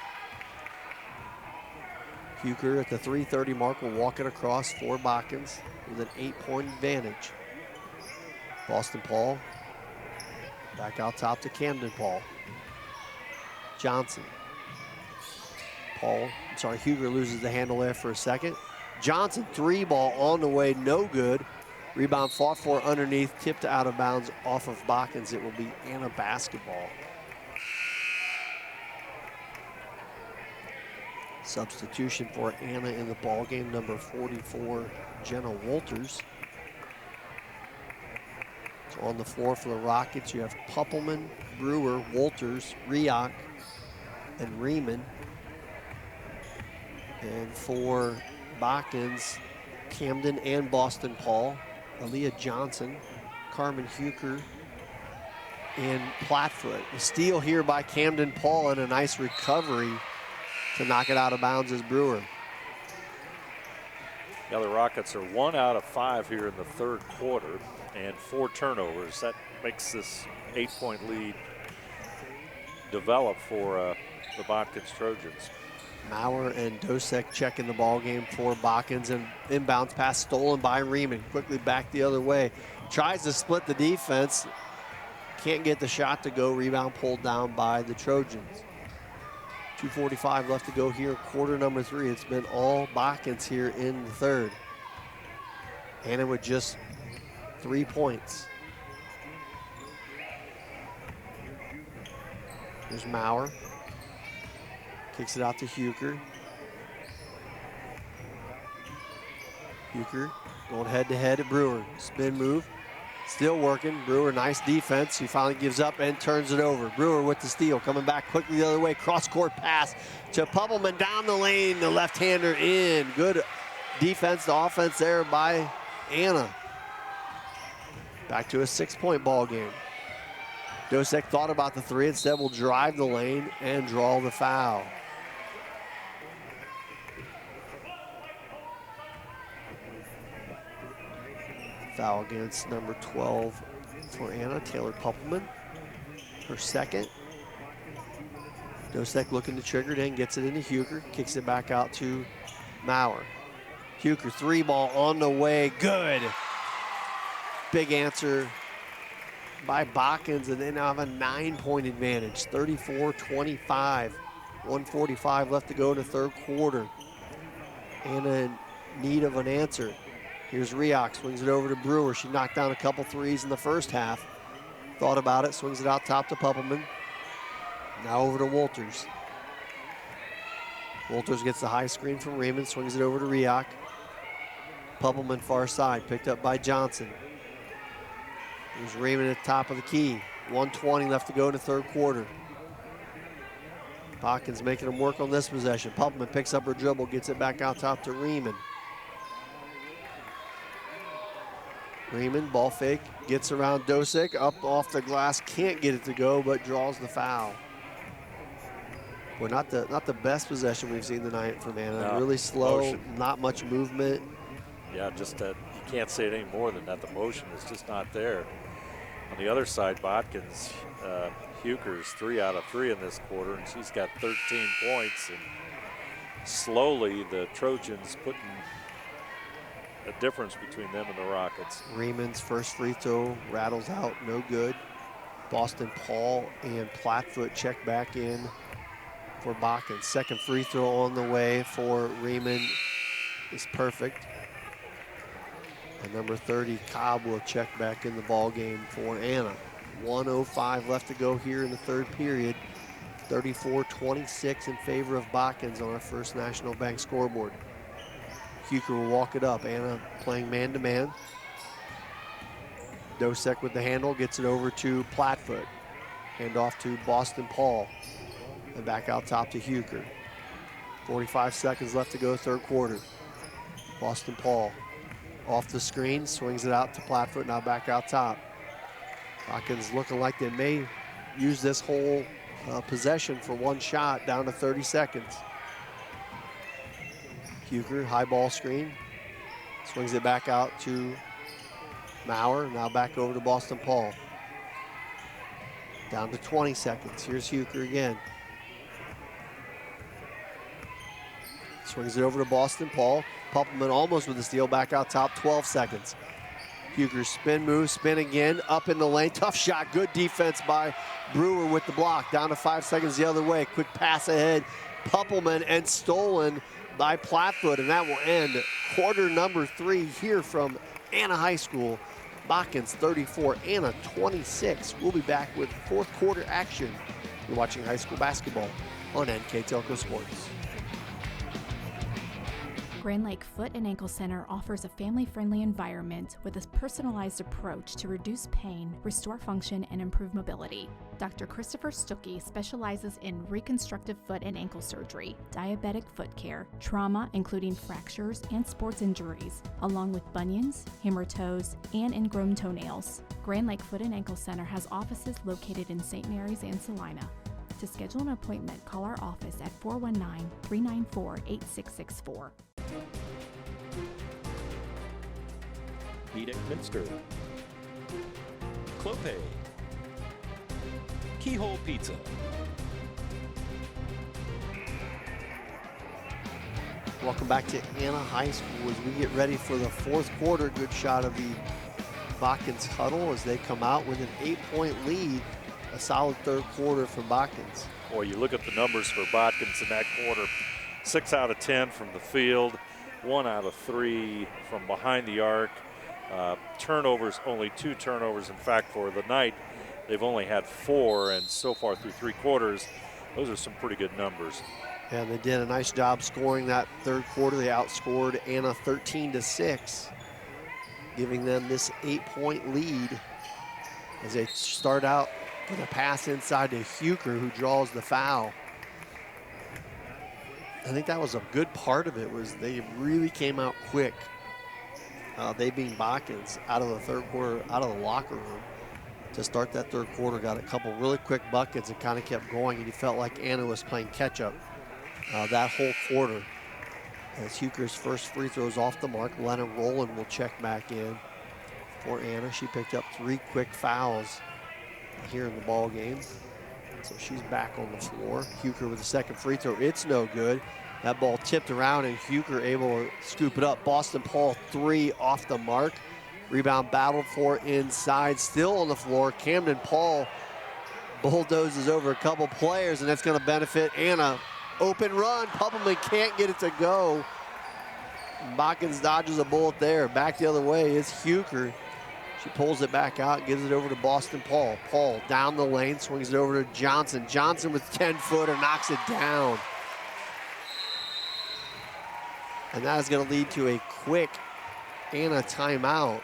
Huker at the 3:30 mark will walk it across for Botkins with an 8-point advantage. Boston Paul back out top to Camden Paul. Johnson. Huger loses the handle there for a second. Johnson, 3-ball on the way, no good. Rebound fought for underneath, tipped out of bounds off of Botkins. It will be Anna basketball. Substitution for Anna in the ball game, number 44, Jenna Walters. So on the floor for the Rockets, you have Poppleman, Brewer, Walters, Riak, and Riemann. And for Botkins, Camden and Boston Paul, Leah Johnson, Carmen Huker, and Platfoot. A steal here by Camden Paul and a nice recovery to knock it out of bounds as Brewer. Yeah, the Rockets are 1 out of 5 here in the third quarter and 4 turnovers. That makes this 8-point lead develop for the Botkins Trojans. Maurer and Dosek checking the ball game for Botkins, and inbounds pass stolen by Riemann. Quickly back the other way. Tries to split the defense. Can't get the shot to go. Rebound pulled down by the Trojans. 2:45 left to go here, quarter number 3. It's been all Botkins here in the third. Anna with just 3 points. There's Maurer. Kicks it out to Huker. Huker going head-to-head at Brewer. Spin move. Still working. Brewer, nice defense. He finally gives up and turns it over. Brewer with the steal. Coming back quickly the other way. Cross-court pass to Poppleman down the lane. The left-hander in. Good defense to offense there by Anna. Back to a 6-point ball game. Dosek thought about the 3. Instead will drive the lane and draw the foul. Foul against number 12 for Anna, Taylor Poppleman. Her second. Dosek looking to trigger it in, gets it into Huker, kicks it back out to Maurer. Huker, 3-ball on the way, good. Big answer by Botkins, and they now have a 9-point advantage, 34-25. 1:45 left to go in the third quarter. Anna in need of an answer. Here's Riak, swings it over to Brewer. She knocked down a couple threes in the first half. Thought about it, swings it out top to Poppleman. Now over to Walters. Walters gets the high screen from Raymond, swings it over to Riak. Poppleman far side, picked up by Johnson. Here's Raymond at the top of the key. 1:20 left to go in the third quarter. Botkins making him work on this possession. Poppleman picks up her dribble, gets it back out top to Raymond. Raymond, ball fake, gets around Dosek, up off the glass, can't get it to go, but draws the foul. Well, not the best possession we've seen tonight from Anna. No, really slow, motion. not much movement. Yeah, just that you can't say it any more than that. The motion is just not there. On the other side, Botkins, Huker's 3 out of 3 in this quarter, and she's got 13 points. And slowly, the Trojans putting a difference between them and the Rockets. Raymond's first free throw rattles out, no good. Boston Paul and Platfoot check back in for Botkins. Second free throw on the way for Raymond is perfect. And number 30, Cobb, will check back in the ball game for Anna. 1:05 left to go here in the third period. 34-26 in favor of Botkins on our First National Bank scoreboard. Huker will walk it up. Anna playing man-to-man. Dosek with the handle, gets it over to Plattfoot. Hand off to Boston Paul. And back out top to Huker. 45 seconds left to go, third quarter. Boston Paul off the screen, swings it out to Plattfoot, now back out top. Botkins looking like they may use this whole possession for one shot, down to 30 seconds. Huker, high ball screen, swings it back out to Maurer, now back over to Boston Paul. Down to 20 seconds, here's Huker again. Swings it over to Boston Paul. Poppleman almost with the steal, back out top, 12 seconds. Huker spin move, spin again, up in the lane, tough shot, good defense by Brewer with the block. Down to 5 seconds the other way, quick pass ahead. Poppleman, and stolen by Plattfoot, and that will end quarter number 3 here from Anna High School. Botkins 34, Anna 26. We'll be back with fourth quarter action. You're watching high school basketball on NKTelco Sports. Grand Lake Foot and Ankle Center offers a family-friendly environment with a personalized approach to reduce pain, restore function, and improve mobility. Dr. Christopher Stuckey specializes in reconstructive foot and ankle surgery, diabetic foot care, trauma including fractures and sports injuries, along with bunions, hammer toes, and ingrown toenails. Grand Lake Foot and Ankle Center has offices located in St. Mary's and Salina. To schedule an appointment, call our office at 419-394-8664. Nedick Minster, Clopay, Keyhole Pizza. Welcome back to Anna High School as we get ready for the fourth quarter. Good shot of the Botkins huddle as they come out with an 8-point lead. A solid third quarter from Botkins. Boy, you look at the numbers for Botkins in that quarter. 6 out of 10 from the field, 1 out of 3 from behind the arc. Turnovers, only 2 turnovers. In fact, for the night, they've only had 4, and so far through 3 quarters, those are some pretty good numbers. And they did a nice job scoring that third quarter. They outscored Anna 13-6, giving them this 8-point lead as they start out with a pass inside to Huker, who draws the foul. I think that was a good part of it, was they really came out quick. They being Botkins out of the third quarter, out of the locker room to start that third quarter, got a couple really quick buckets and kind of kept going, and you felt like Anna was playing catch up that whole quarter. As Huker's first free throws off the mark, Lena Rowland will check back in for Anna. She picked up 3 quick fouls here in the ball game, so she's back on the floor. Huker with the second free throw, it's no good. That ball tipped around and Huker able to scoop it up. Boston Paul 3 off the mark. Rebound battled for inside, still on the floor. Camden Paul bulldozes over a couple players, and that's going to benefit Anna. Open run, Poppleman can't get it to go. Botkins dodges a bullet there. Back the other way is Huker. She pulls it back out, gives it over to Boston Paul. Paul down the lane, swings it over to Johnson. Johnson with 10-footer, knocks it down. And that is going to lead to a quick Anna timeout.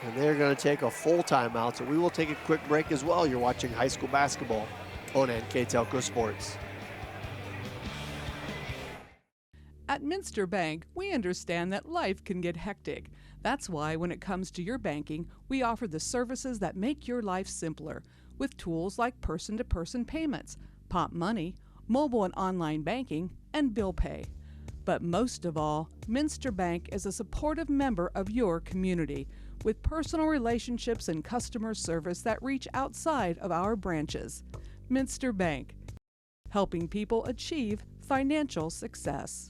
And they're going to take a full timeout, so we will take a quick break as well. You're watching high school basketball on NKTelco Sports. At Minster Bank, we understand that life can get hectic. That's why when it comes to your banking, we offer the services that make your life simpler with tools like person-to-person payments, Pop Money, mobile and online banking, and bill pay. But most of all, Minster Bank is a supportive member of your community with personal relationships and customer service that reach outside of our branches. Minster Bank, helping people achieve financial success.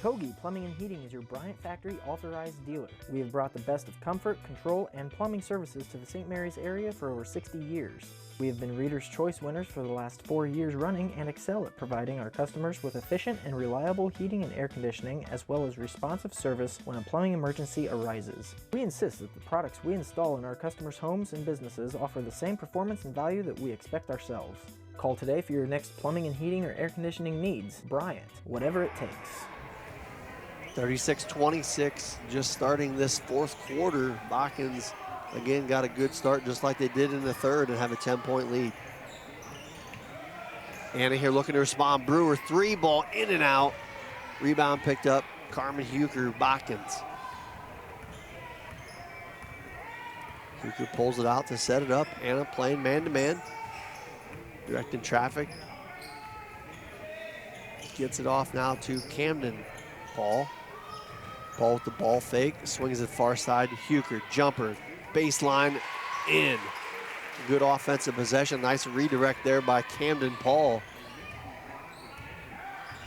Togi Plumbing and Heating is your Bryant Factory authorized dealer. We have brought the best of comfort, control, and plumbing services to the St. Mary's area for over 60 years. We have been Reader's Choice winners for the last 4 years running and excel at providing our customers with efficient and reliable heating and air conditioning, as well as responsive service when a plumbing emergency arises. We insist that the products we install in our customers' homes and businesses offer the same performance and value that we expect ourselves. Call today for your next plumbing and heating or air conditioning needs. Bryant, whatever it takes. 36-26, just starting this fourth quarter. Botkins again got a good start just like they did in the third and have a 10-point lead. Anna here looking to respond. Brewer, 3 ball in and out. Rebound picked up. Carmen Huker, Botkins. Huker pulls it out to set it up. Anna playing man-to-man. Directing traffic. Gets it off now to Camden Paul. Paul with the ball fake, swings it far side to Huker. Jumper, baseline, in. Good offensive possession. Nice redirect there by Camden Paul.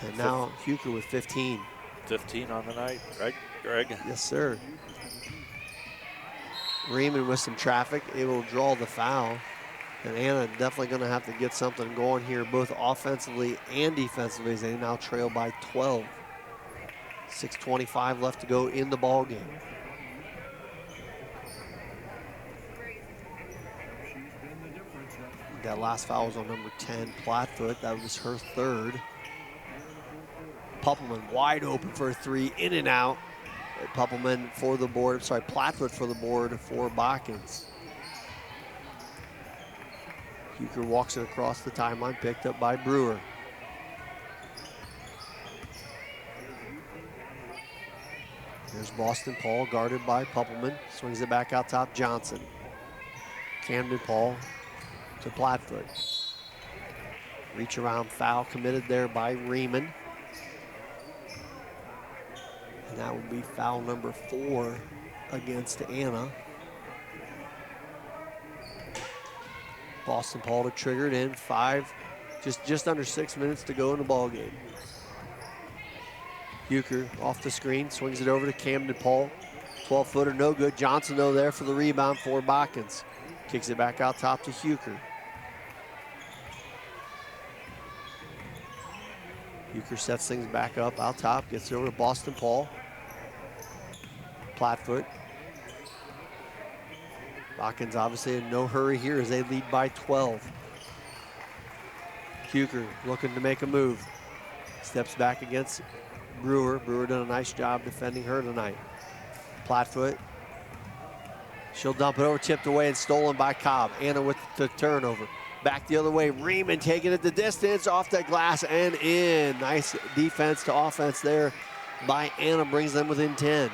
And now Huker with 15. 15 on the night, right, Greg? Yes, sir. Riemann with some traffic, able to draw the foul. And Anna definitely going to have to get something going here, both offensively and defensively, as they now trail by 12. 6:25 left to go in the ball game. That last foul was on number 10, Plattfoot. That was her third. Poppleman wide open for a 3, in and out. Poppleman for the board, sorry, Plattfoot for the board for Botkins. Huker walks it across the timeline, picked up by Brewer. There's Boston Paul, guarded by Poppleman. Swings it back out top, Johnson. Camden Paul to Plattfoot. Reach around foul committed there by Riemann. And that will be foul number 4 against Anna. Boston Paul to trigger it in. 5, just under 6 minutes to go in the ball game. Huker off the screen, swings it over to Camden Paul. 12-footer, no good. Johnson, though, there for the rebound for Botkins. Kicks it back out top to Huker. Huker sets things back up out top, gets it over to Boston Paul. Plattfoot. Botkins obviously in no hurry here as they lead by 12. Huker looking to make a move. Steps back against Brewer. Brewer done a nice job defending her tonight. Plattfoot. She'll dump it over, tipped away and stolen by Cobb. Anna with the turnover. Back the other way, Riemann taking it the distance, off the glass and in. Nice defense to offense there by Anna, brings them within 10.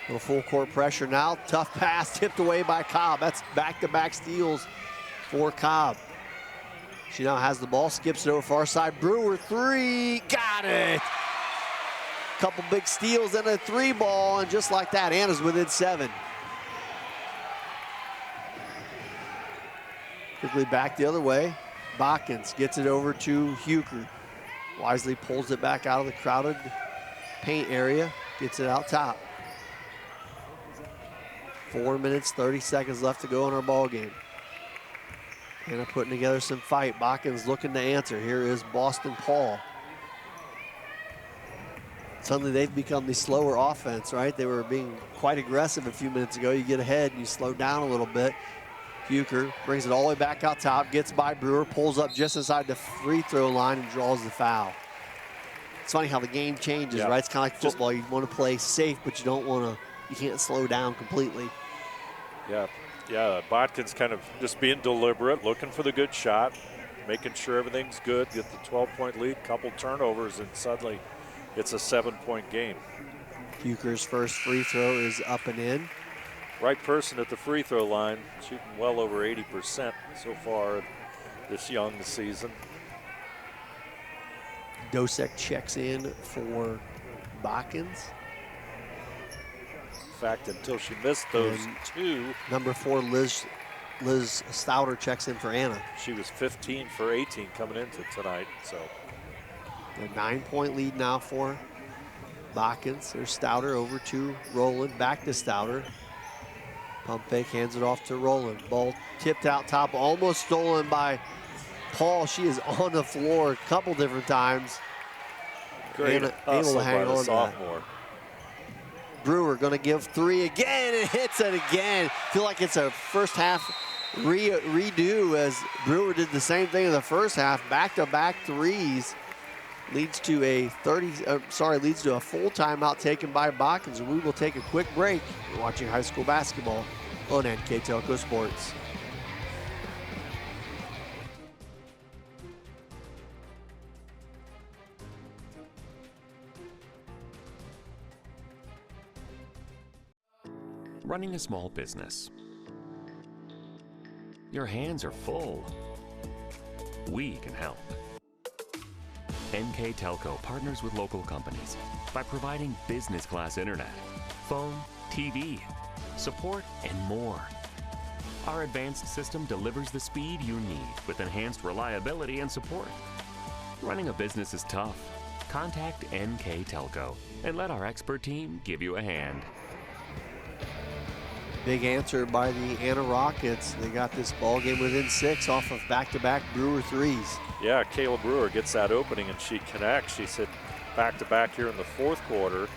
Little full court pressure now. Tough pass tipped away by Cobb. That's back-to-back steals for Cobb. She now has the ball, skips it over far side. Brewer, 3, got it. Couple big steals and a 3 ball, and just like that, Anna's within 7. Quickly back the other way. Botkins gets it over to Huker. Wisely pulls it back out of the crowded paint area, gets it out top. 4 minutes, 30 seconds left to go in our ball game. Anna putting together some fight. Botkins looking to answer. Here is Boston Paul. Suddenly they've become the slower offense, right? They were being quite aggressive a few minutes ago. You get ahead and you slow down a little bit. Huker brings it all the way back out top, gets by Brewer, pulls up just inside the free throw line and draws the foul. It's funny how the game changes, right? It's kind of like football. You want to play safe, but you don't want to, you can't slow down completely. Yeah, Botkins kind of just being deliberate, looking for the good shot, making sure everything's good, get the 12-point lead, couple turnovers, and suddenly it's a 7-point game. Huker's first free throw is up and in. Right person at the free throw line, shooting well over 80% so far this young season. Dosek checks in for Botkins. In fact, until she missed those 2. Number 4, Liz Stouter checks in for Anna. She was 15 for 18 coming into tonight, so. A 9-point lead now for Botkins. There's Stouter over to Rowland, back to Stouter. Pump fake, hands it off to Rowland. Ball tipped out top, almost stolen by Paul. She is on the floor a couple different times. Great able to hang by the on to that. sophomore. Brewer gonna give three again and hits it again. Feel like it's a first half redo as Brewer did the same thing in the first half. Back-to-back threes. Leads to a full timeout taken by Botkins, and we will take a quick break. You're watching high school basketball on NKTelco Sports. Running a small business. Your hands are full. We can help. NKTelco partners with local companies by providing business-class internet, phone, TV, support, and more. Our advanced system delivers the speed you need with enhanced reliability and support. Running a business is tough. Contact NKTelco and let our expert team give you a hand. Big answer by the Anna Rockets. They got this ball game within 6 off of back-to-back Brewer threes. Yeah, Kayla Brewer gets that opening and she connects. She's hit back-to-back here in the fourth quarter.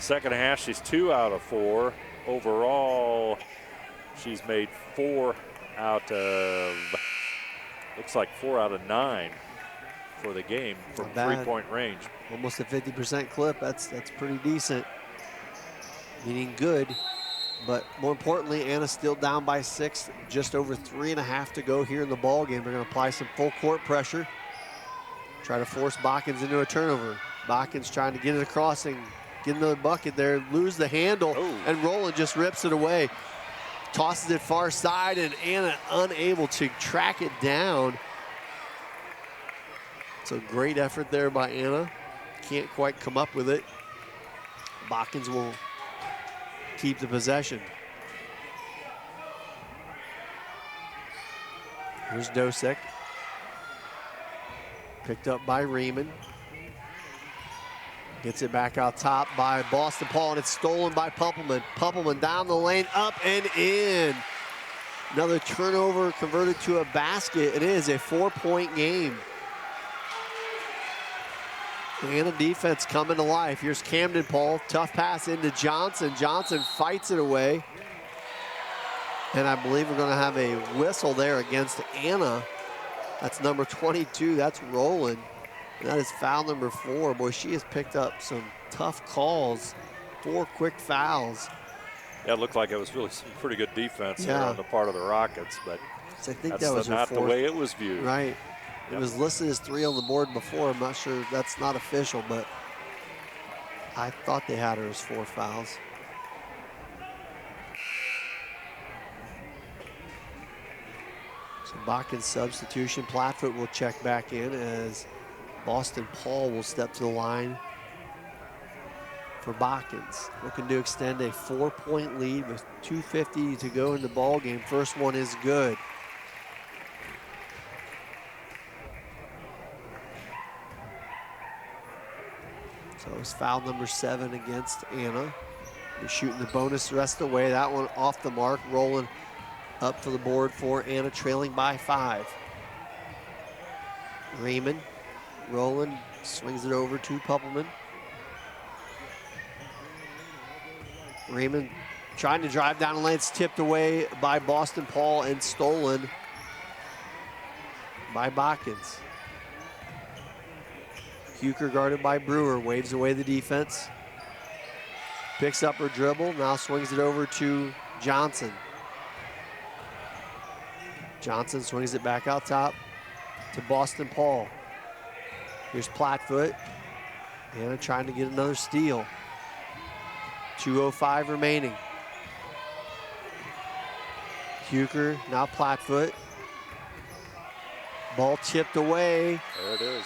Second half, she's 2 out of 4. Overall, she's made 4 out of, looks like 4 out of 9 for the game from three-point range. Almost a 50% clip. That's pretty decent. Meaning good. But more importantly, Anna's still down by 6, just over 3.5 to go here in the ball game. They're going to apply some full court pressure, try to force Botkins into a turnover. Botkins trying to get it across and get another bucket there, lose the handle, and Rowland just rips it away. Tosses it far side, and Anna unable to track it down. So great effort there by Anna. Can't quite come up with it. Botkins will keep the possession. Here's Dosek. Picked up by Riemann. Gets it back out top by Boston Paul, and it's stolen by Poppleman. Poppleman down the lane, up and in. Another turnover converted to a basket. It is a 4-point game. Anna defense coming to life. Here's Camden Paul, tough pass into Johnson. Johnson fights it away. And I believe we're gonna have a whistle there against Anna. That's number 22, that's Rowland. And that is foul number 4. Boy, she has picked up some tough calls, 4 quick fouls. Yeah, it looked like it was really some pretty good defense there on the part of the Rockets, but I think that's that was not the way it was viewed. Right. It was listed as 3 on the board before. I'm not sure that's not official, but I thought they had her as 4 fouls. So Botkins substitution. Plattfoot will check back in as Boston Paul will step to the line for Botkins. Looking to extend a 4-point lead with 2:50 to go in the ball game. First one is good. So it's foul number 7 against Anna. They're shooting the bonus the rest of the way. That one off the mark. Rolling up for the board for Anna, trailing by 5. Riemann, Rowland swings it over to Poppleman. Riemann trying to drive down the lane. It's tipped away by Boston Paul and stolen by Botkins. Huker guarded by Brewer, waves away the defense. Picks up her dribble, now swings it over to Johnson. Johnson swings it back out top to Boston Paul. Here's Plattfoot. Anna trying to get another steal. 2:05 remaining. Huker, now Plattfoot. Ball tipped away. There it is.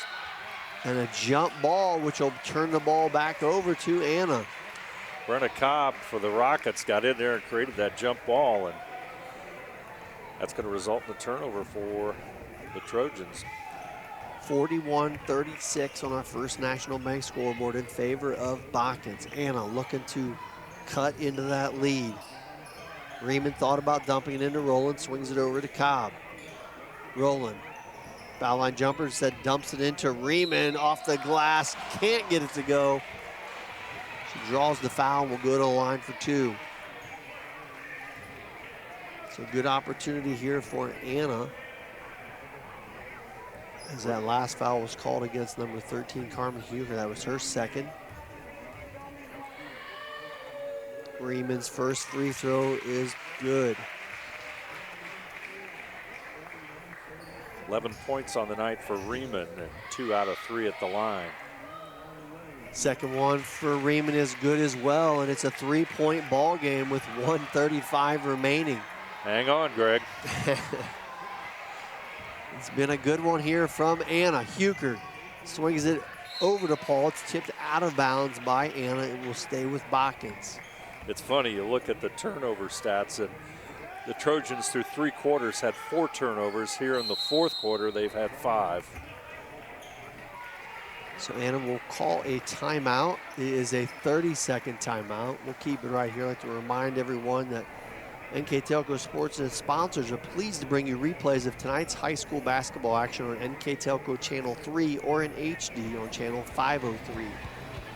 And a jump ball, which will turn the ball back over to Anna. Brenna Cobb for the Rockets got in there and created that jump ball, and that's going to result in a turnover for the Trojans. 41-36 on our First National Bank scoreboard in favor of Botkins. Anna looking to cut into that lead. Riemann thought about dumping it into Rowland, swings it over to Cobb. Rowland, foul line jumper, instead dumps it into Riemann off the glass, can't get it to go. She draws the foul and will go to the line for 2. So good opportunity here for Anna, as that last foul was called against number 13, Carmen Huger. That was her second. Riemann's first free throw is good. 11 points on the night for Riemann and 2 out of 3 at the line. Second one for Riemann is good as well, and it's a 3-point ball game with 1:35 remaining. Hang on, Greg. It's been a good one here from Anna. Huger swings it over to Paul. It's tipped out of bounds by Anna. It will stay with Botkins. It's funny, you look at the turnover stats, and the Trojans through 3 quarters had 4 turnovers. Here in the 4th quarter, they've had 5. So Anna will call a timeout. It is a 30-second timeout. We'll keep it right here. I'd like to remind everyone that NKTelco Sports and its sponsors are pleased to bring you replays of tonight's high school basketball action on NKTelco Channel 3 or in HD on Channel 503.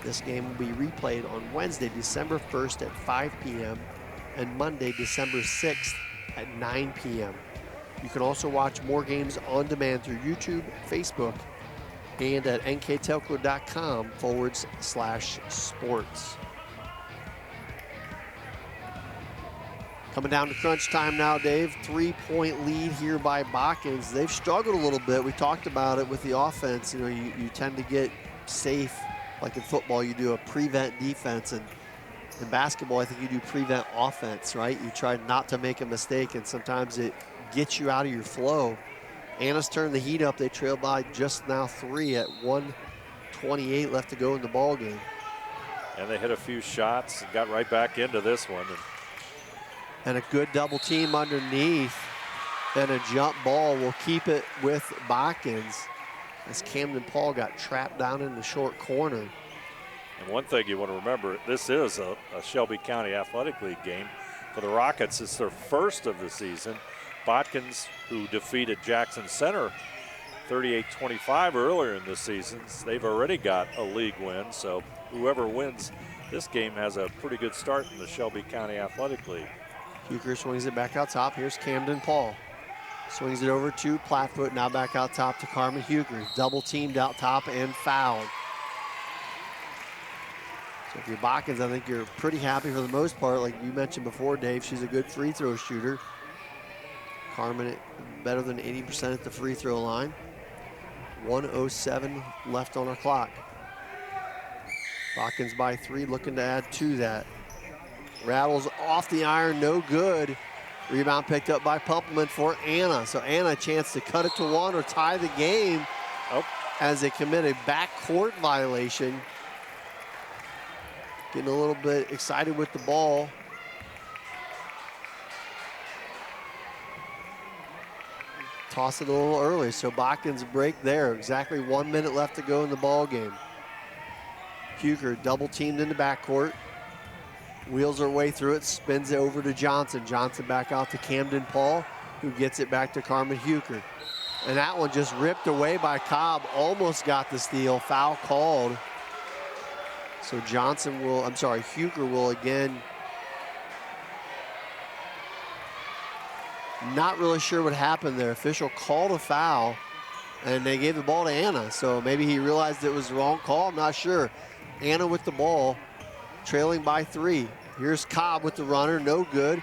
This game will be replayed on Wednesday, December 1st at 5 p.m. and Monday, December 6th at 9 p.m. You can also watch more games on demand through YouTube, Facebook, and at nktelco.com/sports. Coming down to crunch time now, Dave. 3-point lead here by Botkins. They've struggled a little bit. We talked about it with the offense. You know, you tend to get safe. Like in football, you do a prevent defense, and in basketball, I think you do prevent offense, right? You try not to make a mistake, and sometimes it gets you out of your flow. Anna's turned the heat up. They trail by just now 3 at 1:28 left to go in the ball game. And they hit a few shots and got right back into this one. And a good double team underneath, and a jump ball will keep it with Botkins, as Camden Paul got trapped down in the short corner. And one thing you want to remember, this is a Shelby County Athletic League game. For the Rockets, it's their first of the season. Botkins, who defeated Jackson Center 38-25 earlier in the season, they've already got a league win. So whoever wins this game has a pretty good start in the Shelby County Athletic League. Huger swings it back out top. Here's Camden Paul. Swings it over to Plattfoot, now back out top to Carmen Huger. Double teamed out top and fouled. So if you're Botkins, I think you're pretty happy for the most part. Like you mentioned before, Dave, she's a good free throw shooter. Carmen better than 80% at the free throw line. 1:07 left on our clock. Botkins by 3, looking to add to that. Rattles off the iron, no good. Rebound picked up by Poppleman for Anna. So Anna a chance to cut it to 1 or tie the game as they commit a backcourt violation. Getting a little bit excited with the ball. Toss it a little early, so Botkins break there. Exactly 1 minute left to go in the ball game. Huger double teamed in the backcourt. Wheels her way through it, spins it over to Johnson. Johnson back out to Camden Paul, who gets it back to Carmen Huger. And that one just ripped away by Cobb. Almost got the steal. Foul called. So Huger will again. Not really sure what happened there. Official called a foul, and they gave the ball to Anna. So maybe he realized it was the wrong call. I'm not sure. Anna with the ball, trailing by 3. Here's Cobb with the runner, no good.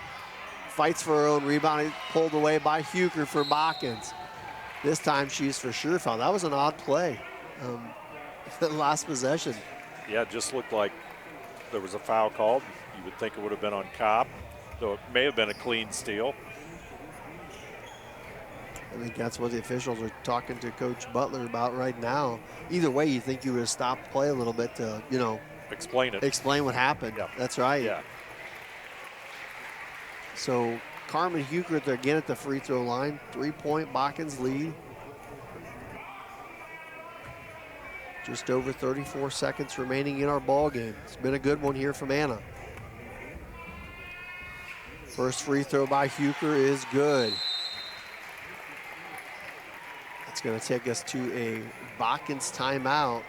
Fights for her own rebound, pulled away by Huger for Botkins. This time she's for sure fouled. That was an odd play. Last possession. Yeah, it just looked like there was a foul called. You would think it would have been on Cobb, though it may have been a clean steal. I think that's what the officials are talking to Coach Butler about right now. Either way, you think you would have stopped play a little bit to, explain it. Explain what happened. Yep. That's right. Yeah. So Carmen Huger again at the free throw line. 3-point Botkins lead. Just over 34 seconds remaining in our ball game. It's been a good one here from Anna. First free throw by Huker is good. It's going to take us to a Botkins timeout.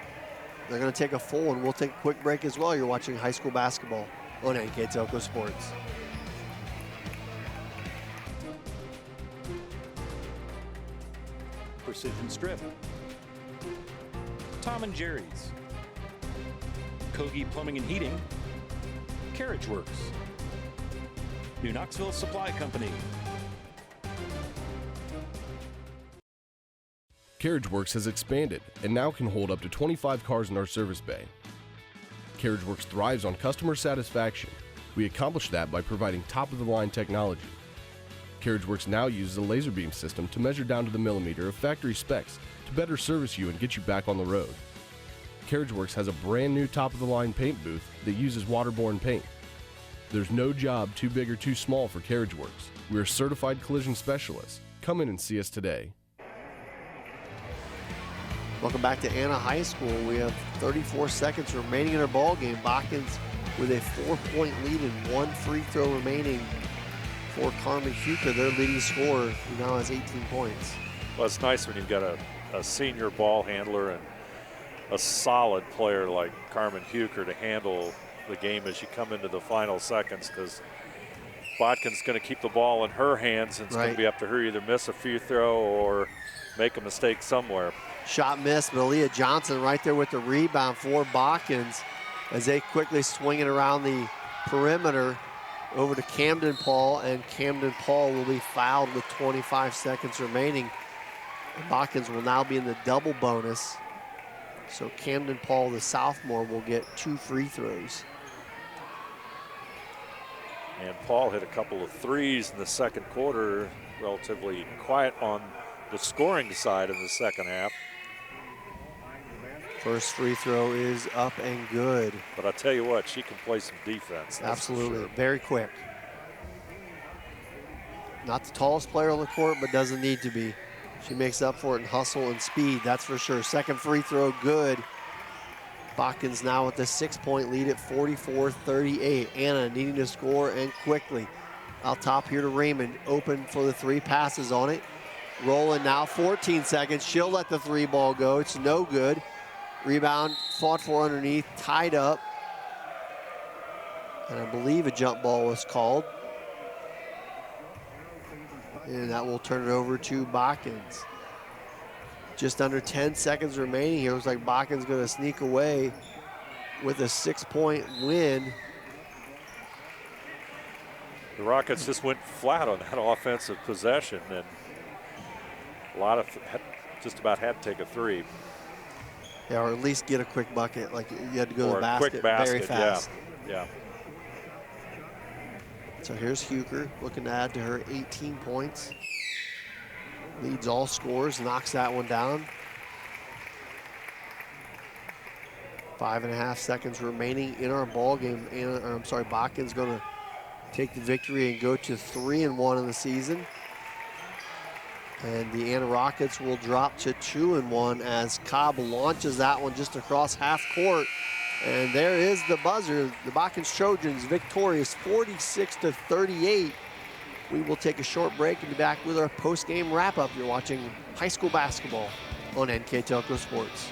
They're going to take a full one. We'll take a quick break as well. You're watching high school basketball on NKTelco Sports. Precision Strip, Tom & Jerry's, Kogi Plumbing and Heating, Carriage Works, New Knoxville Supply Company. Carriage Works has expanded and now can hold up to 25 cars in our service bay. Carriage Works thrives on customer satisfaction. We accomplish that by providing top-of-the-line technology. Carriage Works now uses a laser beam system to measure down to the millimeter of factory specs to better service you and get you back on the road. Carriage Works has a brand new top-of-the-line paint booth that uses waterborne paint. There's no job too big or too small for Carriage Works. We're certified collision specialists. Come in and see us today. Welcome back to Anna High School. We have 34 seconds remaining in our ball game. Botkins with a 4-point lead and 1 free throw remaining for Carmen Huker, their leading scorer, who now has 18 points. Well, it's nice when you've got a senior ball handler and a solid player like Carmen Huker to handle the game as you come into the final seconds, because Botkin's going to keep the ball in her hands, and it's going to be up to her either miss a free throw or make a mistake somewhere. Shot missed, but Leah Johnson right there with the rebound for Botkins as they quickly swing it around the perimeter over to Camden Paul, and Camden Paul will be fouled with 25 seconds remaining. And Botkins will now be in the double bonus. So Camden Paul, the sophomore, will get 2 free throws. And Paul hit a couple of threes in the second quarter, relatively quiet on the scoring side in the second half. First free throw is up and good. But I tell you what, she can play some defense. Absolutely, sure. Very quick. Not the tallest player on the court, but doesn't need to be. She makes up for it in hustle and speed, that's for sure. Second free throw, good. Botkins now with a 6-point lead at 44-38. Anna needing to score and quickly. Out top here to Raymond, open for the 3, passes on it. Rolling now, 14 seconds. She'll let the 3 ball go. It's no good. Rebound fought for underneath, tied up. And I believe a jump ball was called. And that will turn it over to Botkins. Just under 10 seconds remaining here. It looks like Botkins going to sneak away with a 6-point win. The Rockets just went flat on that offensive possession, and just about had to take a 3. Yeah, or at least get a quick bucket. Like you had to go to the basket, quick basket very fast. Yeah. So here's Huker looking to add to her 18 points. Leads all scores, knocks that one down. 5.5 seconds remaining in our ball game. Botkins going to take the victory and go to 3-1 in the season. And the Anna Rockets will drop to 2-1 as Cobb launches that one just across half court. And there is the buzzer. The Botkins Trojans victorious 46-38. We will take a short break and be back with our post-game wrap-up. You're watching high school basketball on NKTelco Sports.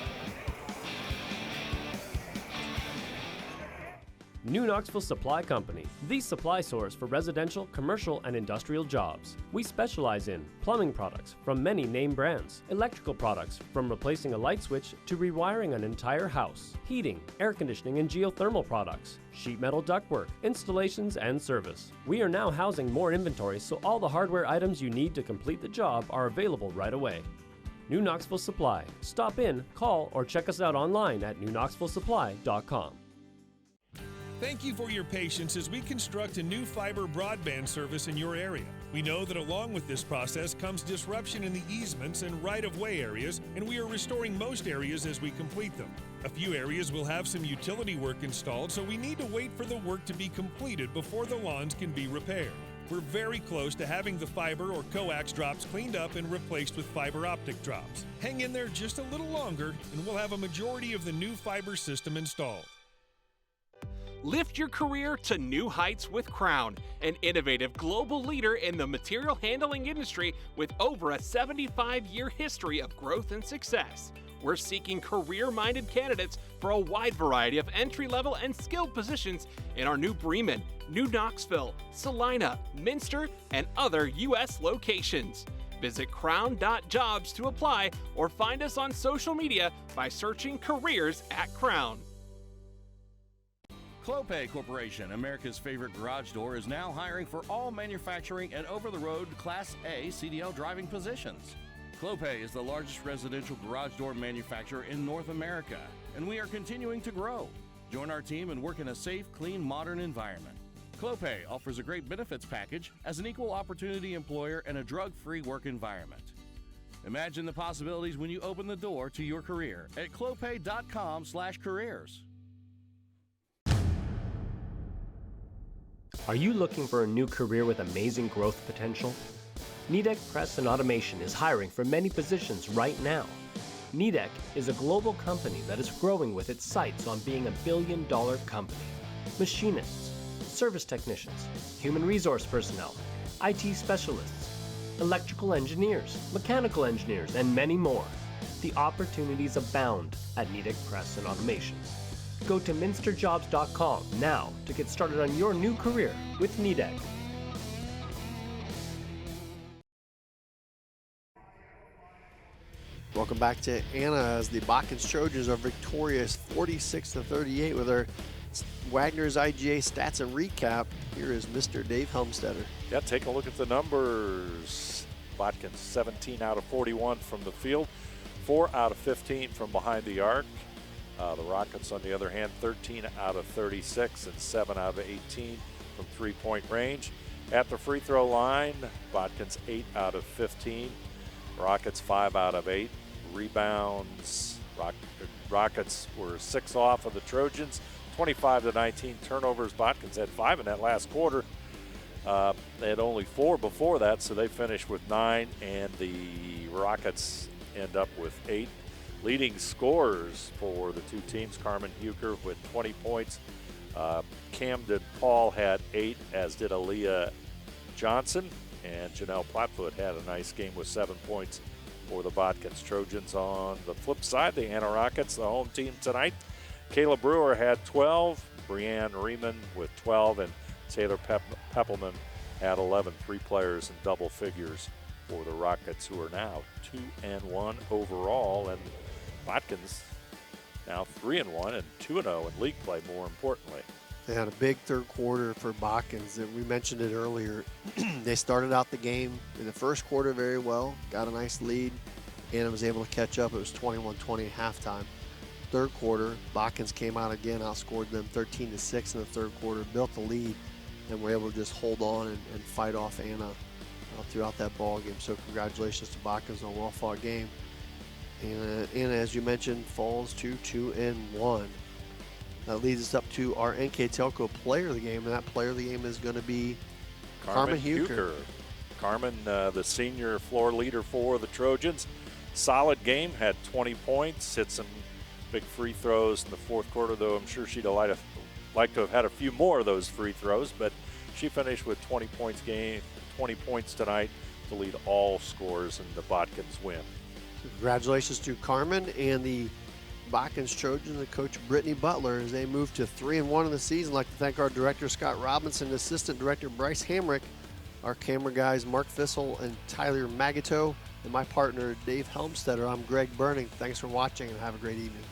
New Knoxville Supply Company, the supply source for residential, commercial, and industrial jobs. We specialize in plumbing products from many name brands, electrical products from replacing a light switch to rewiring an entire house, heating, air conditioning, and geothermal products, sheet metal ductwork, installations, and service. We are now housing more inventory, so all the hardware items you need to complete the job are available right away. New Knoxville Supply. Stop in, call, or check us out online at newknoxvillesupply.com. Thank you for your patience as we construct a new fiber broadband service in your area. We know that along with this process comes disruption in the easements and right-of-way areas, and we are restoring most areas as we complete them. A few areas will have some utility work installed, so we need to wait for the work to be completed before the lawns can be repaired. We're very close to having the fiber or coax drops cleaned up and replaced with fiber optic drops. Hang in there just a little longer and we'll have a majority of the new fiber system installed. Lift your career to new heights with Crown, an innovative global leader in the material handling industry with over a 75-year history of growth and success. We're seeking career-minded candidates for a wide variety of entry-level and skilled positions in our new Bremen, New Knoxville, Salina, Minster, and other U.S. locations. Visit crown.jobs to apply or find us on social media by searching careers at Crown. Clopay Corporation, America's favorite garage door, is now hiring for all manufacturing and over-the-road Class A CDL driving positions. Clopay is the largest residential garage door manufacturer in North America, and we are continuing to grow. Join our team and work in a safe, clean, modern environment. Clopay offers a great benefits package as an equal opportunity employer and a drug-free work environment. Imagine the possibilities when you open the door to your career at clopay.com/careers. Are you looking for a new career with amazing growth potential? Nidec Press and Automation is hiring for many positions right now. Nidec is a global company that is growing with its sights on being $1 billion company. Machinists, service technicians, human resource personnel, IT specialists, electrical engineers, mechanical engineers, and many more. The opportunities abound at Nidec Press and Automation. Go to minsterjobs.com now to get started on your new career with Nidec. Welcome back to Anna as the Botkins Trojans are victorious 46-38 with our Wagner's IGA stats and recap. Here is Mr. Dave Helmstetter. Yeah, take a look at the numbers. Botkins 17 out of 41 from the field, 4 out of 15 from behind the arc. The Rockets, on the other hand, 13 out of 36 and 7 out of 18 from three-point range. At the free throw line, Botkins 8 out of 15. Rockets 5 out of 8. Rebounds, Rockets were 6 off of the Trojans, 25-19 turnovers. Botkins had 5 in that last quarter. They had only 4 before that, so they finished with 9, and the Rockets end up with 8. Leading scorers for the two teams, Carmen Huker with 20 points. Camden Paul had 8, as did Leah Johnson. And Janelle Platfoot had a nice game with 7 points for the Botkins Trojans. On the flip side, the Anna Rockets, the home team tonight, Kayla Brewer had 12, Brianne Riemann with 12, and Taylor Poppleman had 11. 3 players in double figures for the Rockets, who are now 2-1 overall. And Botkins now 3-1 and 2-0 in league play, more importantly. They had a big third quarter for Botkins. We mentioned it earlier. They started out the game in the first quarter very well, got a nice lead, and was able to catch up. It was 21-20 at halftime. Third quarter, Botkins came out again, outscored them 13-6 in the third quarter, built the lead, and were able to just hold on and fight off Anna throughout that ball game. So congratulations to Botkins on a well-fought game. And Anna, as you mentioned, falls to 2-1. That leads us up to our NKTelco player of the game, and that player of the game is going to be Carmen Huker. Carmen, the senior floor leader for the Trojans. Solid game, had 20 points, hit some big free throws in the fourth quarter, though I'm sure she'd like to have had a few more of those free throws, but she finished with 20 points tonight to lead all scorers in the Botkins win. Congratulations to Carmen and the Botkins Trojans and coach Brittany Butler as they move to 3-1 in the season. I'd like to thank our director Scott Robinson, assistant director Bryce Hamrick, our camera guys Mark Fissel and Tyler Magato, and my partner Dave Helmstetter. I'm Greg Burning. Thanks for watching and have a great evening.